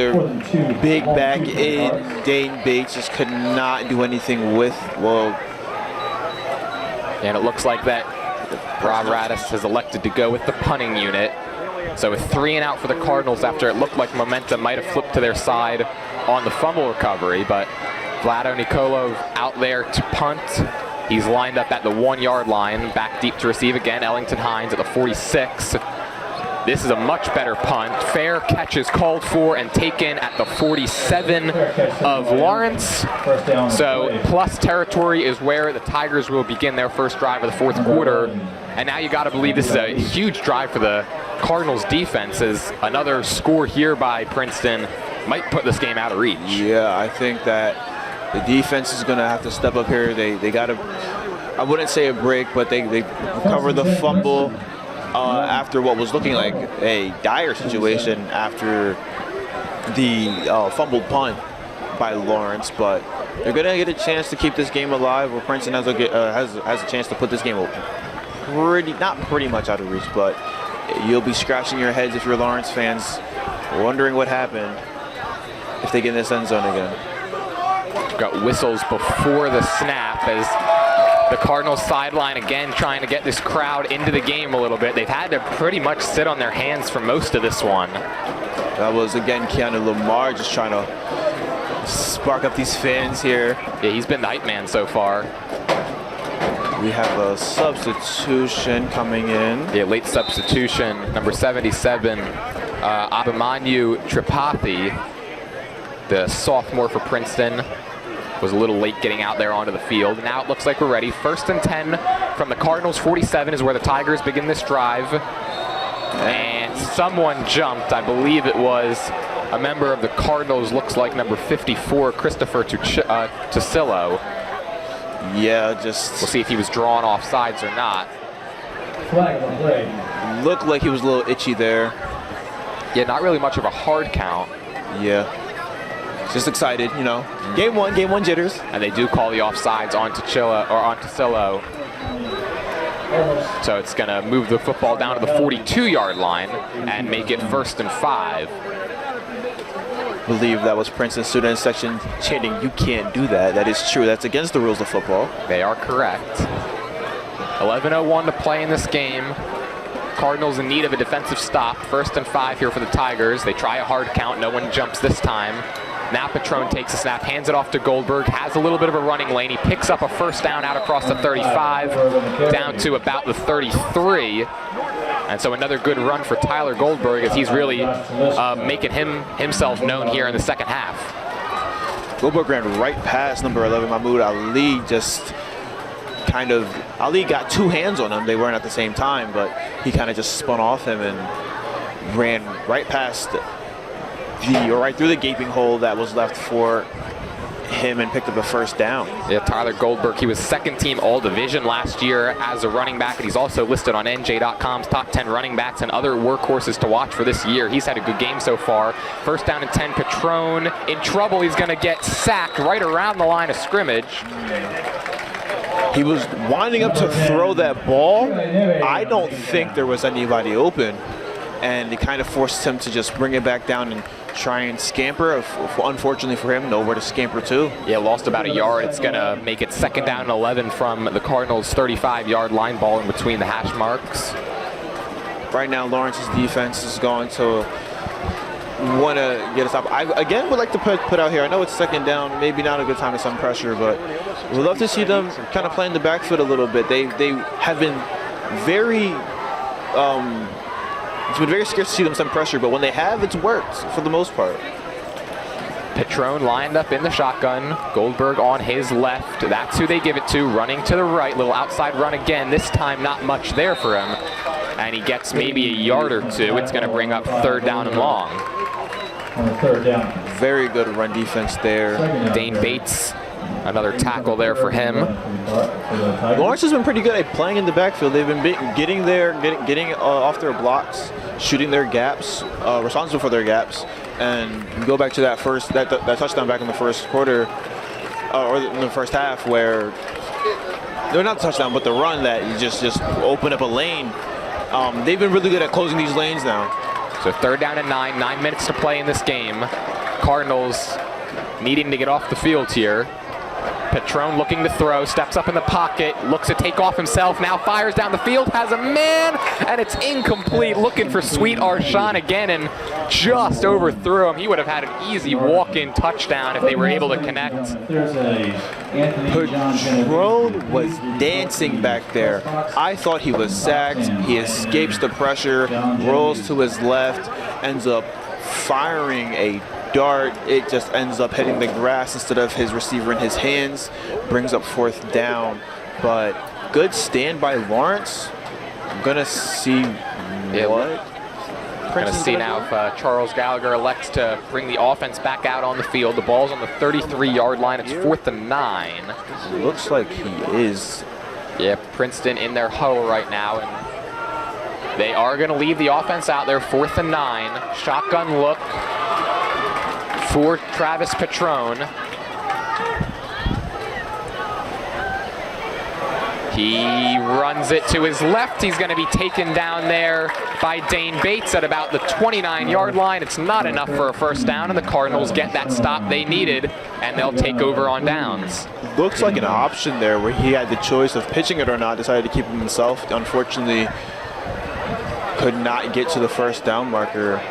big back end. Dane Bates just could not do anything with. Well, and it looks like that Rob Radis has elected to go with the punting unit. So with 3 and out for the Cardinals after it looked like momentum might have flipped to their side on the fumble recovery, but Vlado Nikolov out there to punt. He's lined up at the 1-yard line, back deep to receive again. Ellington Hines at the 46. This is a much better punt. Fair catch is called for and taken at the 47 of Lawrence. So plus territory is where the Tigers will begin their first drive of the fourth quarter. And now you got to believe this is a huge drive for the Cardinals defense, as another score here by Princeton might put this game out of reach. Yeah, I think that the defense is going to have to step up here. They got to, I wouldn't say a break, but they recover the fumble after what was looking like a dire situation after the fumbled punt by Lawrence. But they're going to get a chance to keep this game alive, where Princeton has a chance to put this game not pretty much out of reach, but you'll be scratching your heads if you're Lawrence fans, wondering what happened if they get in this end zone again. Got whistles before the snap as the Cardinals sideline again trying to get this crowd into the game a little bit. They've had to pretty much sit on their hands for most of this one. That was again Keanu Lamar just trying to spark up these fans here. Yeah, he's been the hype man so far. We have a substitution coming in. Yeah, late substitution, number 77, Abhimanyu Tripathi, the sophomore for Princeton, was a little late getting out there onto the field. Now it looks like we're ready. 1st and 10 from the Cardinals 47 is where the Tigers begin this drive. And someone jumped. I believe it was a member of the Cardinals, looks like number 54, Christopher Tucillo. Yeah, just... We'll see if he was drawn off sides or not. Looked like he was a little itchy there. Yeah, not really much of a hard count. Yeah. Just excited, you know. Game one jitters. And they do call the offsides on Tucillo. So it's going to move the football down to the 42-yard line and make it 1st and 5. I believe that was Princeton student section chanting, "You can't do that." That is true. That's against the rules of football. They are correct. 11:01 to play in this game. Cardinals in need of a defensive stop. 1st and 5 here for the Tigers. They try a hard count. No one jumps this time. Now Petrone takes a snap, hands it off to Goldberg, has a little bit of a running lane. He picks up a 1st down out across the 35, down to about the 33. And so another good run for Tyler Goldberg, as he's really making himself known here in the second half. Goldberg ran right past number 11, Mahmoud Ali. Just kind of, Ali got 2 hands on him. They weren't at the same time, but he kind of just spun off him and ran right past right through the gaping hole that was left for him and picked up a 1st down. Yeah, Tyler Goldberg, he was 2nd team All-Division last year as a running back, and he's also listed on NJ.com's top 10 running backs and other workhorses to watch for this year. He's had a good game so far. 1st down and 10, Petrone in trouble. He's going to get sacked right around the line of scrimmage. He was winding up to throw that ball. I don't think there was anybody open, and it kind of forced him to just bring it back down and try and scamper. Unfortunately for him, nowhere to scamper to. Yeah, lost about a yard. It's going to make it 2nd down and 11 from the Cardinals' 35-yard line ball in between the hash marks. Right now, Lawrence's defense is going to want to get a stop. I, again, would like to put out here, I know it's 2nd down, maybe not a good time to some pressure, but we'd love to see them kind of play in the backfield a little bit. They have been very... it's been very scarce to see them some pressure, but when they have, it's worked for the most part. Petrone lined up in the shotgun. Goldberg on his left. That's who they give it to. Running to the right. Little outside run again. This time not much there for him. And he gets maybe a yard or 2. It's going to bring up 3rd down and long. On the 3rd down. Very good run defense there. Dane Bates, another tackle there for him. Lawrence has been pretty good at playing in the backfield. They've been getting off their blocks, shooting their gaps, responsible for their gaps, And you go back to that touchdown back in the first quarter, or in the first half, where they're not the touchdown, but the run that you just open up a lane. They've been really good at closing these lanes now. So 3rd down and 9 minutes to play in this game. Cardinals needing to get off the field here. Petrone looking to throw, steps up in the pocket, looks to take off himself, now fires down the field, has a man, and it's incomplete. Looking for Sweet Arshawn again and just overthrew him. He would have had an easy walk-in touchdown if they were able to connect. Petrone was dancing back there. I thought he was sacked. He escapes the pressure, rolls to his left, ends up firing a dart. It just ends up hitting the grass instead of his receiver in his hands. Brings up 4th down. But good stand by Lawrence. I'm gonna see what. We're going to see now if Charles Gallagher elects to bring the offense back out on the field. The ball's on the 33-yard line. It's 4th and 9. Looks like he is. Yeah, Princeton in their huddle right now, and they are going to leave the offense out there. 4th and 9. Shotgun look for Travis Petrone. He runs it to his left. He's going to be taken down there by Dane Bates at about the 29-yard line. It's not enough for a first down, and the Cardinals get that stop they needed, and they'll take over on downs. Looks like an option there where he had the choice of pitching it or not, decided to keep him himself. Unfortunately, could not get to the first down marker.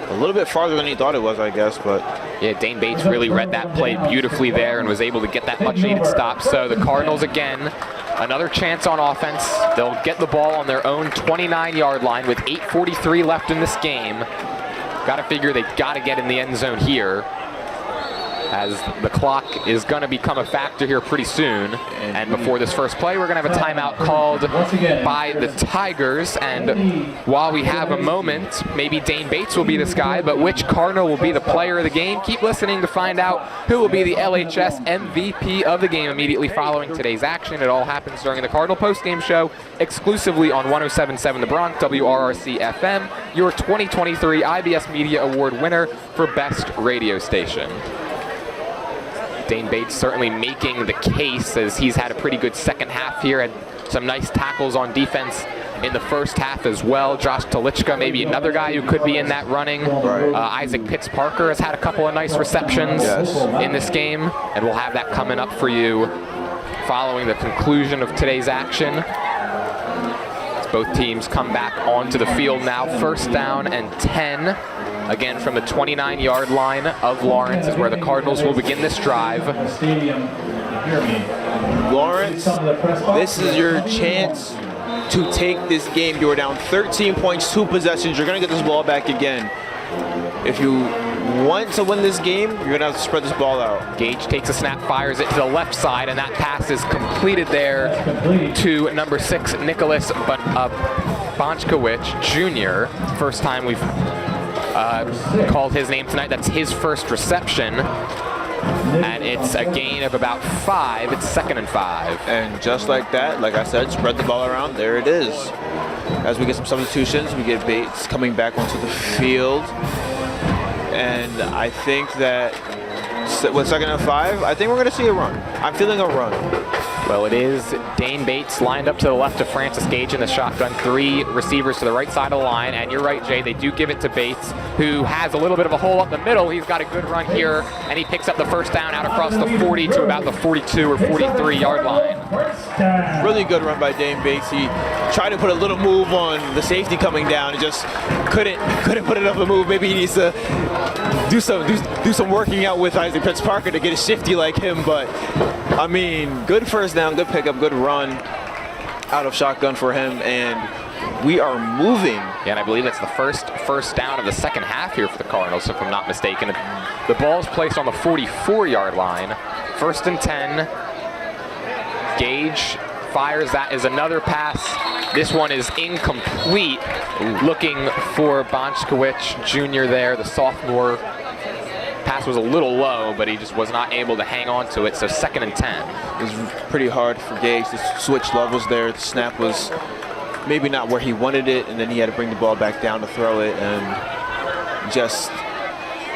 A little bit farther than he thought it was, I guess, but... Yeah, Dane Bates really read that play beautifully there and was able to get that much-needed stop. So the Cardinals, again, another chance on offense. They'll get the ball on their own 29-yard line with 8:43 left in this game. Got to figure they've got to get in the end zone here, as the clock is going to become a factor here pretty soon. And before this first play, we're going to have a timeout called by the Tigers. And while we have a moment, maybe Dane Bates will be this guy, but which Cardinal will be the player of the game? Keep listening to find out who will be the LHS MVP of the game immediately following today's action. It all happens during the Cardinal postgame show, exclusively on 107.7 The Bronx, WRRC FM, your 2023 IBS Media Award winner for Best Radio Station. Dane Bates certainly making the case, as he's had a pretty good second half here, and some nice tackles on defense in the first half as well. Josh Telichka, maybe another guy who could be in that running. Isaac Pitts-Parker has had a couple of nice receptions in this game, and we'll have that coming up for you following the conclusion of today's action. As both teams come back onto the field now. 1st down and 10. Again, from the 29-yard line of Lawrence is where the Cardinals will begin this drive. Lawrence, this is your chance to take this game. You are down 13 points, 2 possessions. You're going to get this ball back again. If you want to win this game, you're going to have to spread this ball out. Gage takes a snap, fires it to the left side, and that pass is completed there to number 6, Nicholas Bonchkowicz Jr. First time we've called his name tonight. That's his first reception, and it's a gain of about 5. It's 2nd and 5. And just like that, like I said, spread the ball around. There it is. As we get some substitutions, we get Bates coming back onto the field, and I think that with 2nd and 5, I think we're going to see a run. I'm feeling a run. Well, it is Dane Bates lined up to the left of Francis Gage in the shotgun. 3 receivers to the right side of the line. And you're right, Jay, they do give it to Bates, who has a little bit of a hole up the middle. He's got a good run here, and he picks up the first down out across the 40 to about the 42 or 43-yard line. Really good run by Dane Bates. He tried to put a little move on the safety coming down. He just couldn't put enough of a move. Maybe he needs to do some working out with Isaac Pitts-Parker to get a shifty like him. But I mean, good first down, good pickup, good run out of shotgun for him, and we are moving. Yeah, and I believe that's the first down of the second half here for the Cardinals, if I'm not mistaken. The ball is placed on the 44-yard line. 1st and 10. Gage fires. That is another pass. This one is incomplete. Looking for Bonchkowicz Jr. there, the sophomore. Pass was a little low, but he just was not able to hang on to it, so 2nd and 10. It was pretty hard for Gage to switch levels there. The snap was maybe not where he wanted it, and then he had to bring the ball back down to throw it, and just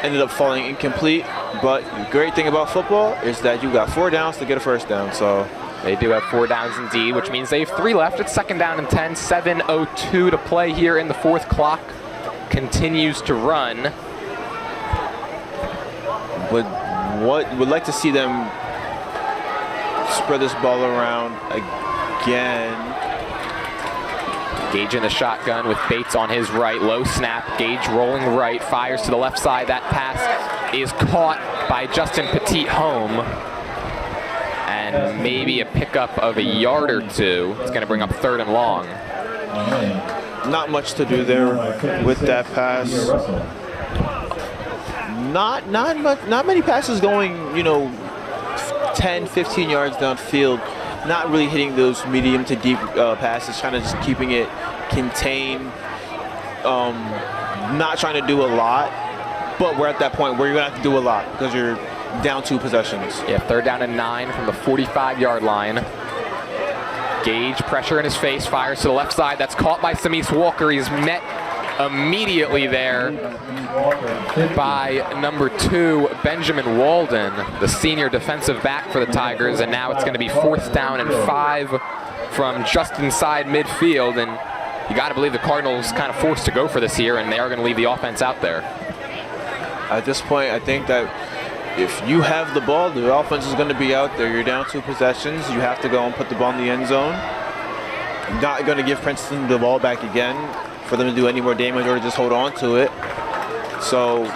ended up falling incomplete. But the great thing about football is that you got 4 downs to get a first down. So they do have 4 downs indeed, which means they have 3 left. It's 2nd down and 10, 7:02 to play here in the 4th. Clock continues to run. Would like to see them spread this ball around again. Gage in the shotgun with Bates on his right. Low snap. Gage rolling right. Fires to the left side. That pass is caught by Justin Petit home. And maybe a pickup of a yard or 2. It's going to bring up 3rd and long. Not much to do there with that pass. Not many passes going, 10, 15 yards downfield. Not really hitting those medium to deep passes, trying to just keeping it contained. Not trying to do a lot, but we're at that point where you're gonna have to do a lot because you're down 2 possessions. Yeah, 3rd down and 9 from the 45-yard line. Gage, pressure in his face, fires to the left side. That's caught by Samis Walker. He's met immediately there by number 2, Benjamin Walden, the senior defensive back for the Tigers. And now it's going to be 4th down and 5 from just inside midfield. And you got to believe the Cardinals kind of forced to go for this here, and they are going to leave the offense out there. At this point, I think that if you have the ball, the offense is going to be out there. You're down 2 possessions. You have to go and put the ball in the end zone. You're not going to give Princeton the ball back again for them to do any more damage or to just hold on to it. So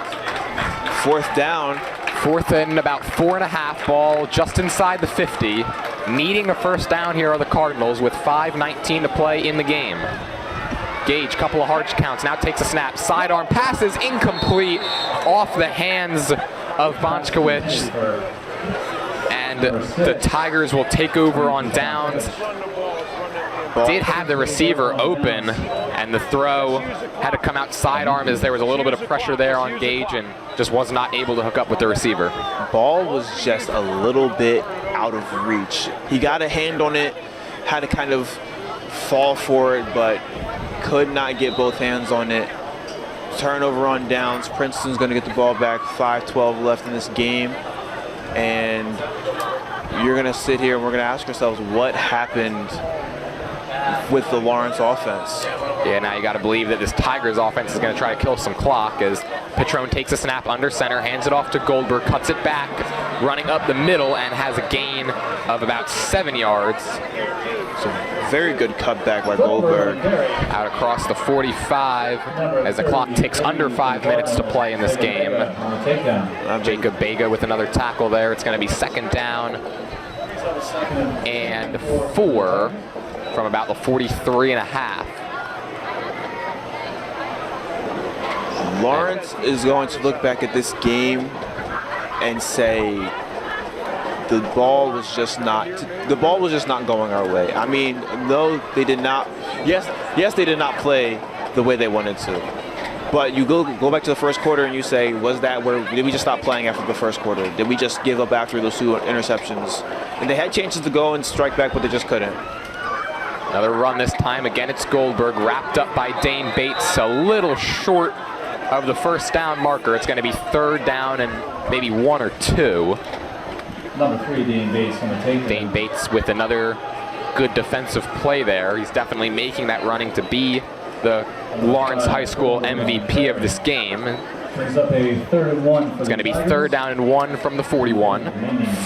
4th down. 4th and about 4.5, ball just inside the 50. Needing a first down here are the Cardinals with 5:19 to play in the game. Gage, couple of hard counts, now takes a snap. Sidearm passes incomplete off the hands of Bonchkowicz. And the Tigers will take over on downs. Did have the receiver open, and the throw had to come out sidearm as there was a little bit of pressure there on Gage and just was not able to hook up with the receiver. Ball was just a little bit out of reach. He got a hand on it, had to kind of fall for it, but could not get both hands on it. Turnover on downs. Princeton's going to get the ball back. 5:12 left in this game. And you're going to sit here and we're going to ask ourselves what happened with the Lawrence offense. Yeah, now you got to believe that this Tigers offense is going to try to kill some clock as Petrone takes a snap under center, hands it off to Goldberg, cuts it back, running up the middle, and has a gain of about 7 yards. So very good cutback by Goldberg. Out across the 45 as the clock ticks under 5 minutes to play in this game. Jacob Bega with another tackle there. It's going to be 2nd down and 4 from about the 43.5. Lawrence is going to look back at this game and say the ball was just not going our way. I mean, no, they did not. Yes, they did not play the way they wanted to. But you go back to the first quarter and you say, did we just stop playing after the first quarter? Did we just give up after those 2 interceptions? And they had chances to go and strike back, but they just couldn't. Another run this time. Again, it's Goldberg, wrapped up by Dane Bates, a little short of the first down marker. It's going to be 3rd down and maybe 1 or 2. Number 3, Dane Bates on the takedown. Dane Bates with another good defensive play there. He's definitely making that running to be the Lawrence High School MVP of this game. Brings up a 3rd and 1. It's going to be 3rd down and 1 from the 41.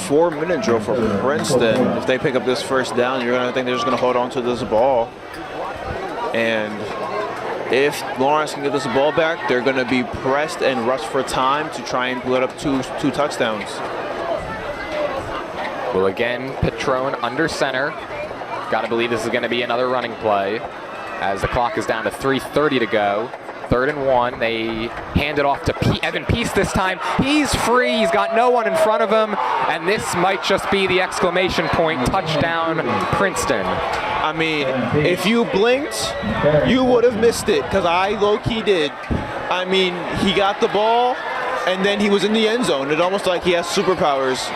4-minute drill for Princeton. If they pick up this first down, you're going to think they're just going to hold on to this ball. And if Lawrence can get this ball back, they're going to be pressed and rush for time to try and put up two touchdowns. Well, again, Petrone under center. Got to believe this is going to be another running play as the clock is down to 3:30 to go. 3rd and 1. They hand it off to Evan Peace this time. He's free. He's got no one in front of him. And this might just be the exclamation point touchdown, Princeton. I mean, if you blinked, you would have missed it, because I low-key did. I mean, he got the ball, and then he was in the end zone. It's almost like he has superpowers.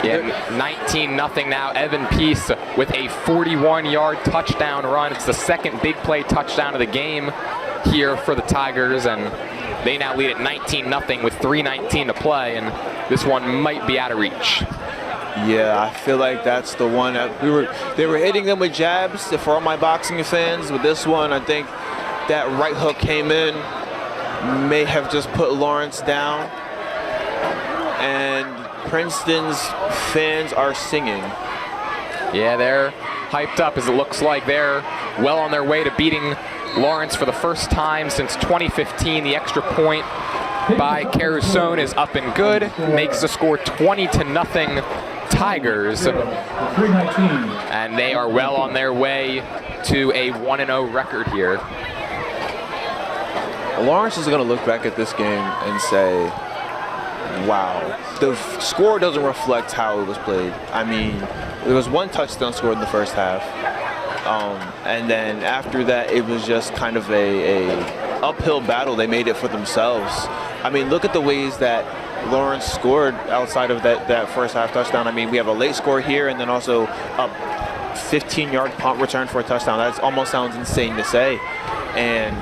Yeah, 19-0 now. Evan Peace with a 41-yard touchdown run. It's the 2nd big play touchdown of the game here for the Tigers, and They now lead at 19-0 with 3:19 to play, and this one might be out of reach. Yeah, I feel like that's the one that they were hitting them with jabs for all my boxing fans. With this one, I think that right hook came in, may have just put Lawrence down, and Princeton's fans are singing. Yeah, they're hyped up as it looks like they're well on their way to beating Lawrence for the first time since 2015. The extra point by Carusone is up and good, makes the score 20-0 Tigers, and they are well on their way to a 1-0 record here. Lawrence is going to look back at this game and say, wow, the score doesn't reflect how it was played. I mean, there was one touchdown scored in the first half, and then after that it was just kind of a uphill battle. They made it for themselves. I mean, look at the ways that Lawrence scored outside of that first half touchdown. I mean, we have a late score here and then also a 15-yard punt return for a touchdown. That almost sounds insane to say. And,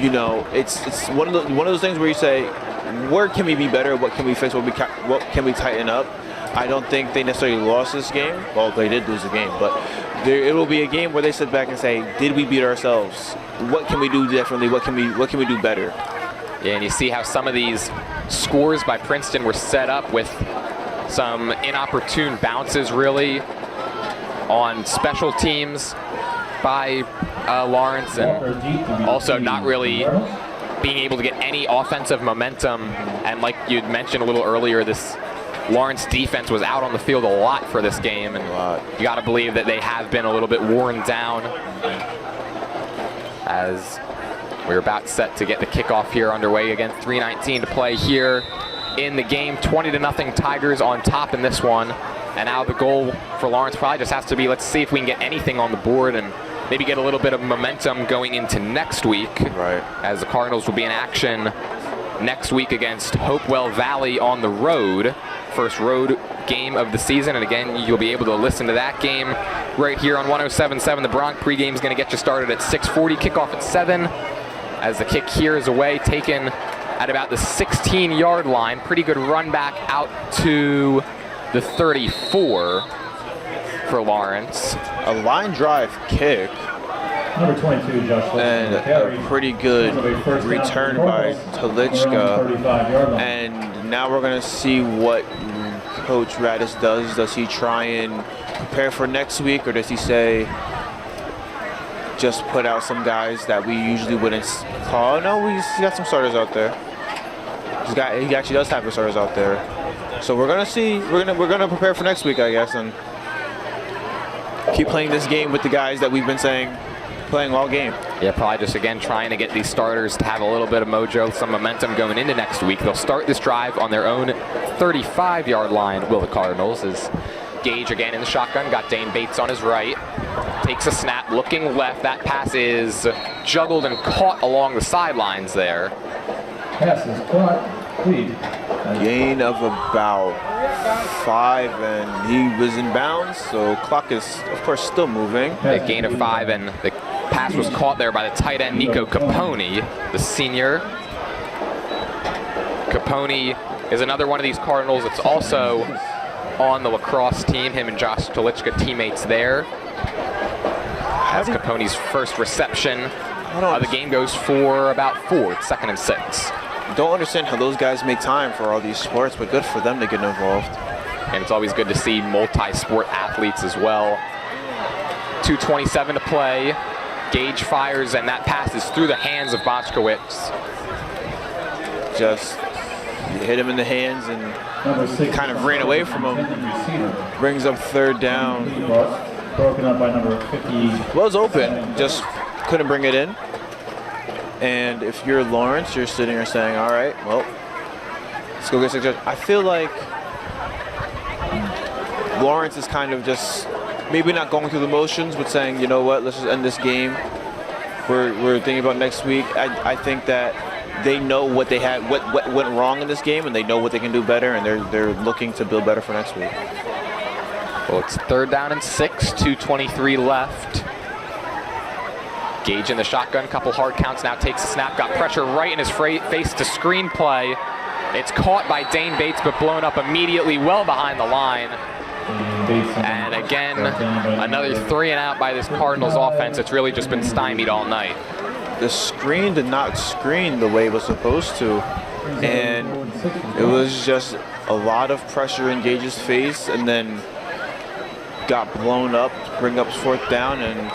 you know, it's one of those things where you say, where can we be better? What can we fix? What can we tighten up? I don't think they necessarily lost this game. Well, they did lose the game, but it will be a game where they sit back and say, did we beat ourselves? What can we do differently? What can we do better? Yeah, and you see how some of these scores by Princeton were set up with some inopportune bounces, really, on special teams by Lawrence, and also not really being able to get any offensive momentum. And like you'd mentioned a little earlier, this Lawrence defense was out on the field a lot for this game, and you got to believe that they have been a little bit worn down as we're about set to get the kickoff here underway. Again, 3:19 to play here in the game. 20-0 Tigers on top in this one. And now the goal for Lawrence probably just has to be, let's see if we can get anything on the board and maybe get a little bit of momentum going into next week. Right. As the Cardinals will be in action next week against Hopewell Valley on the road. First road game of the season. And again, you'll be able to listen to that game right here on 107.7 The Bronx. Pre-game is going to get you started at 6:40. Kickoff at 7. As the kick here is away, taken at about the 16-yard line. Pretty good run back out to the 34 for Lawrence. A line drive kick. Number 22, Josh. And a pretty good return by Telichka. And now we're going to see what Coach Radis does. Does he try and prepare for next week, or does he say, just put out some guys that we usually wouldn't call? No, he's got some starters out there. He actually does have the starters out there. So we're gonna see. We're gonna prepare for next week, I guess, and keep playing this game with the guys that we've been saying playing all game. Yeah, probably just again trying to get these starters to have a little bit of mojo, some momentum going into next week. They'll start this drive on their own 35-yard line, will the Cardinals, as Gage again in the shotgun, got Dane Bates on his right, takes a snap, looking left. That pass is juggled and caught along the sidelines there. Pass is caught, lead. Gain of about 5, and he was in bounds, so clock is, of course, still moving. A gain of 5, and the pass was caught there by the tight end, Nico Capone, the senior. Capone is another one of these Cardinals that's also on the lacrosse team. Him and Josh Telichka teammates there. As Capone's first reception of the game goes for about 4. It's 2nd and 6. Don't understand how those guys make time for all these sports, but good for them to get involved. And it's always good to see multi-sport athletes as well. 2:27 to play. Gage fires, and that pass is through the hands of Bochkowitz. Just hit him in the hands and kind of ran away from him. Brings up 3rd down. Broken up by number 50. Was open, just couldn't bring it in. And if you're Lawrence, you're sitting here saying, all right, well, let's go get 6 yards. I feel like Lawrence is kind of just maybe not going through the motions, but saying, you know what, let's just end this game. We're thinking about next week. I think that they know what they had, what went wrong in this game, and they know what they can do better, and they're looking to build better for next week. Well, it's 3rd down and 6, 2:23 left. Gage in the shotgun, couple hard counts, now takes a snap, got pressure right in his face to screenplay. It's caught by Dane Bates, but blown up immediately well behind the line. And again, another 3 and out by this Cardinals offense. It's really just been stymied all night. The screen did not screen the way it was supposed to, and it was just a lot of pressure in Gage's face, and then got blown up to bring up 4th down, and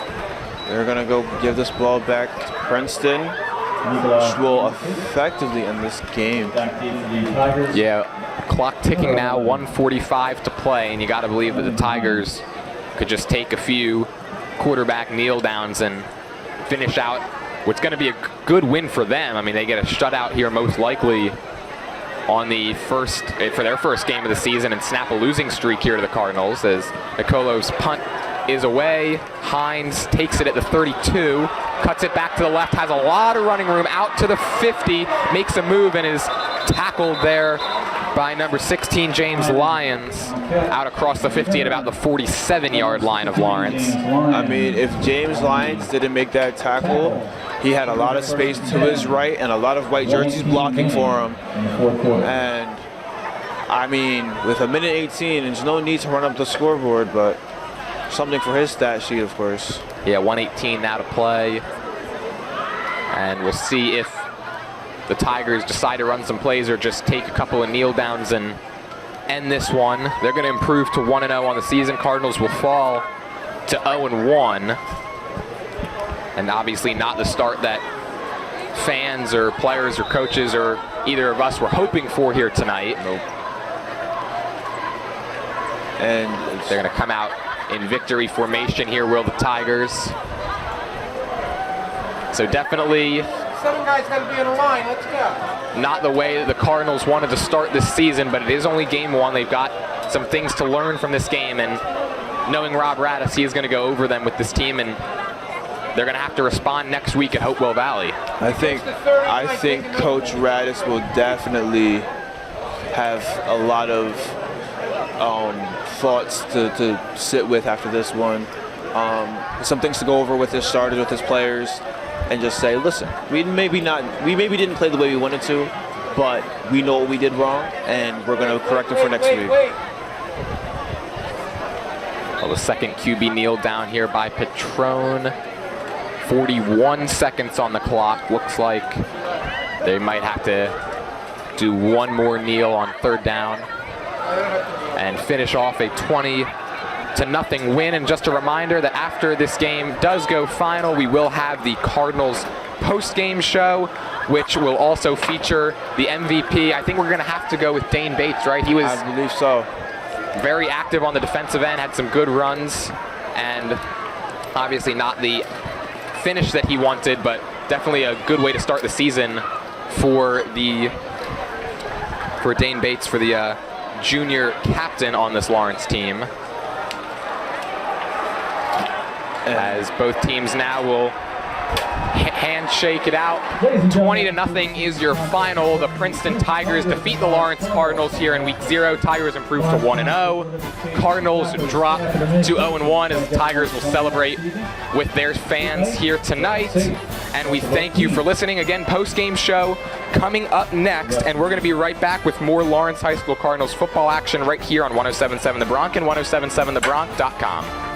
they're gonna go give this ball back to Princeton, which will effectively end this game. Yeah, clock ticking now, 1:45 to play, and you got to believe that the Tigers could just take a few quarterback kneel downs and finish out what's going to be a good win for them. I mean, they get a shutout here most likely on the for their first game of the season and snap a losing streak here to the Cardinals as Nicolo's punt is away. Hines takes it at the 32, cuts it back to the left, has a lot of running room out to the 50, makes a move and is tackled there by number 16, James Lyons, out across the 50 at about the 47-yard line of Lawrence. I mean, if James Lyons didn't make that tackle, he had a lot of space to his right and a lot of white jerseys blocking for him. And I mean, with 1:18, there's no need to run up the scoreboard, but something for his stat sheet, of course. Yeah, 1:18 now to play. And we'll see if the Tigers decide to run some plays or just take a couple of kneel downs and end this one. They're going to improve to 1-0 on the season. Cardinals will fall to 0-1. And obviously not the start that fans or players or coaches or either of us were hoping for here tonight. Nope. And they're going to come out in victory formation here, will the Tigers. So definitely 7 guys got to be in a line. Let's go. Not the way that the Cardinals wanted to start this season, but it is only game 1. They've got some things to learn from this game, and knowing Rob Radis, he is going to go over them with this team, and they're going to have to respond next week at Hopewell Valley. I think Coach Radis will definitely have a lot of thoughts to sit with after this one. Some things to go over with his starters, with his players, and just say, listen, we maybe didn't play the way we wanted to, but we know what we did wrong, and we're going to correct it for next week. Well, the second QB kneel down here by Patron. 41 seconds on the clock. Looks like they might have to do one more kneel on 3rd down and finish off a 20-0 win. And just a reminder that after this game does go final, we will have the Cardinals post-game show, which will also feature the MVP. I think we're going to have to go with Dane Bates, right? He was, I believe so, very active on the defensive end, had some good runs, and obviously not the finish that he wanted, but definitely a good way to start the season for Dane Bates, for the junior captain on this Lawrence team. As both teams now will handshake it out. 20-0 is your final. The Princeton Tigers defeat the Lawrence Cardinals here in week 0. Tigers improve to 1-0. Cardinals drop to 0-1 as the Tigers will celebrate with their fans here tonight. And we thank you for listening. Again, post-game show coming up next, and we're going to be right back with more Lawrence High School Cardinals football action right here on 107.7 The Bronc and 107.7thebronc.com.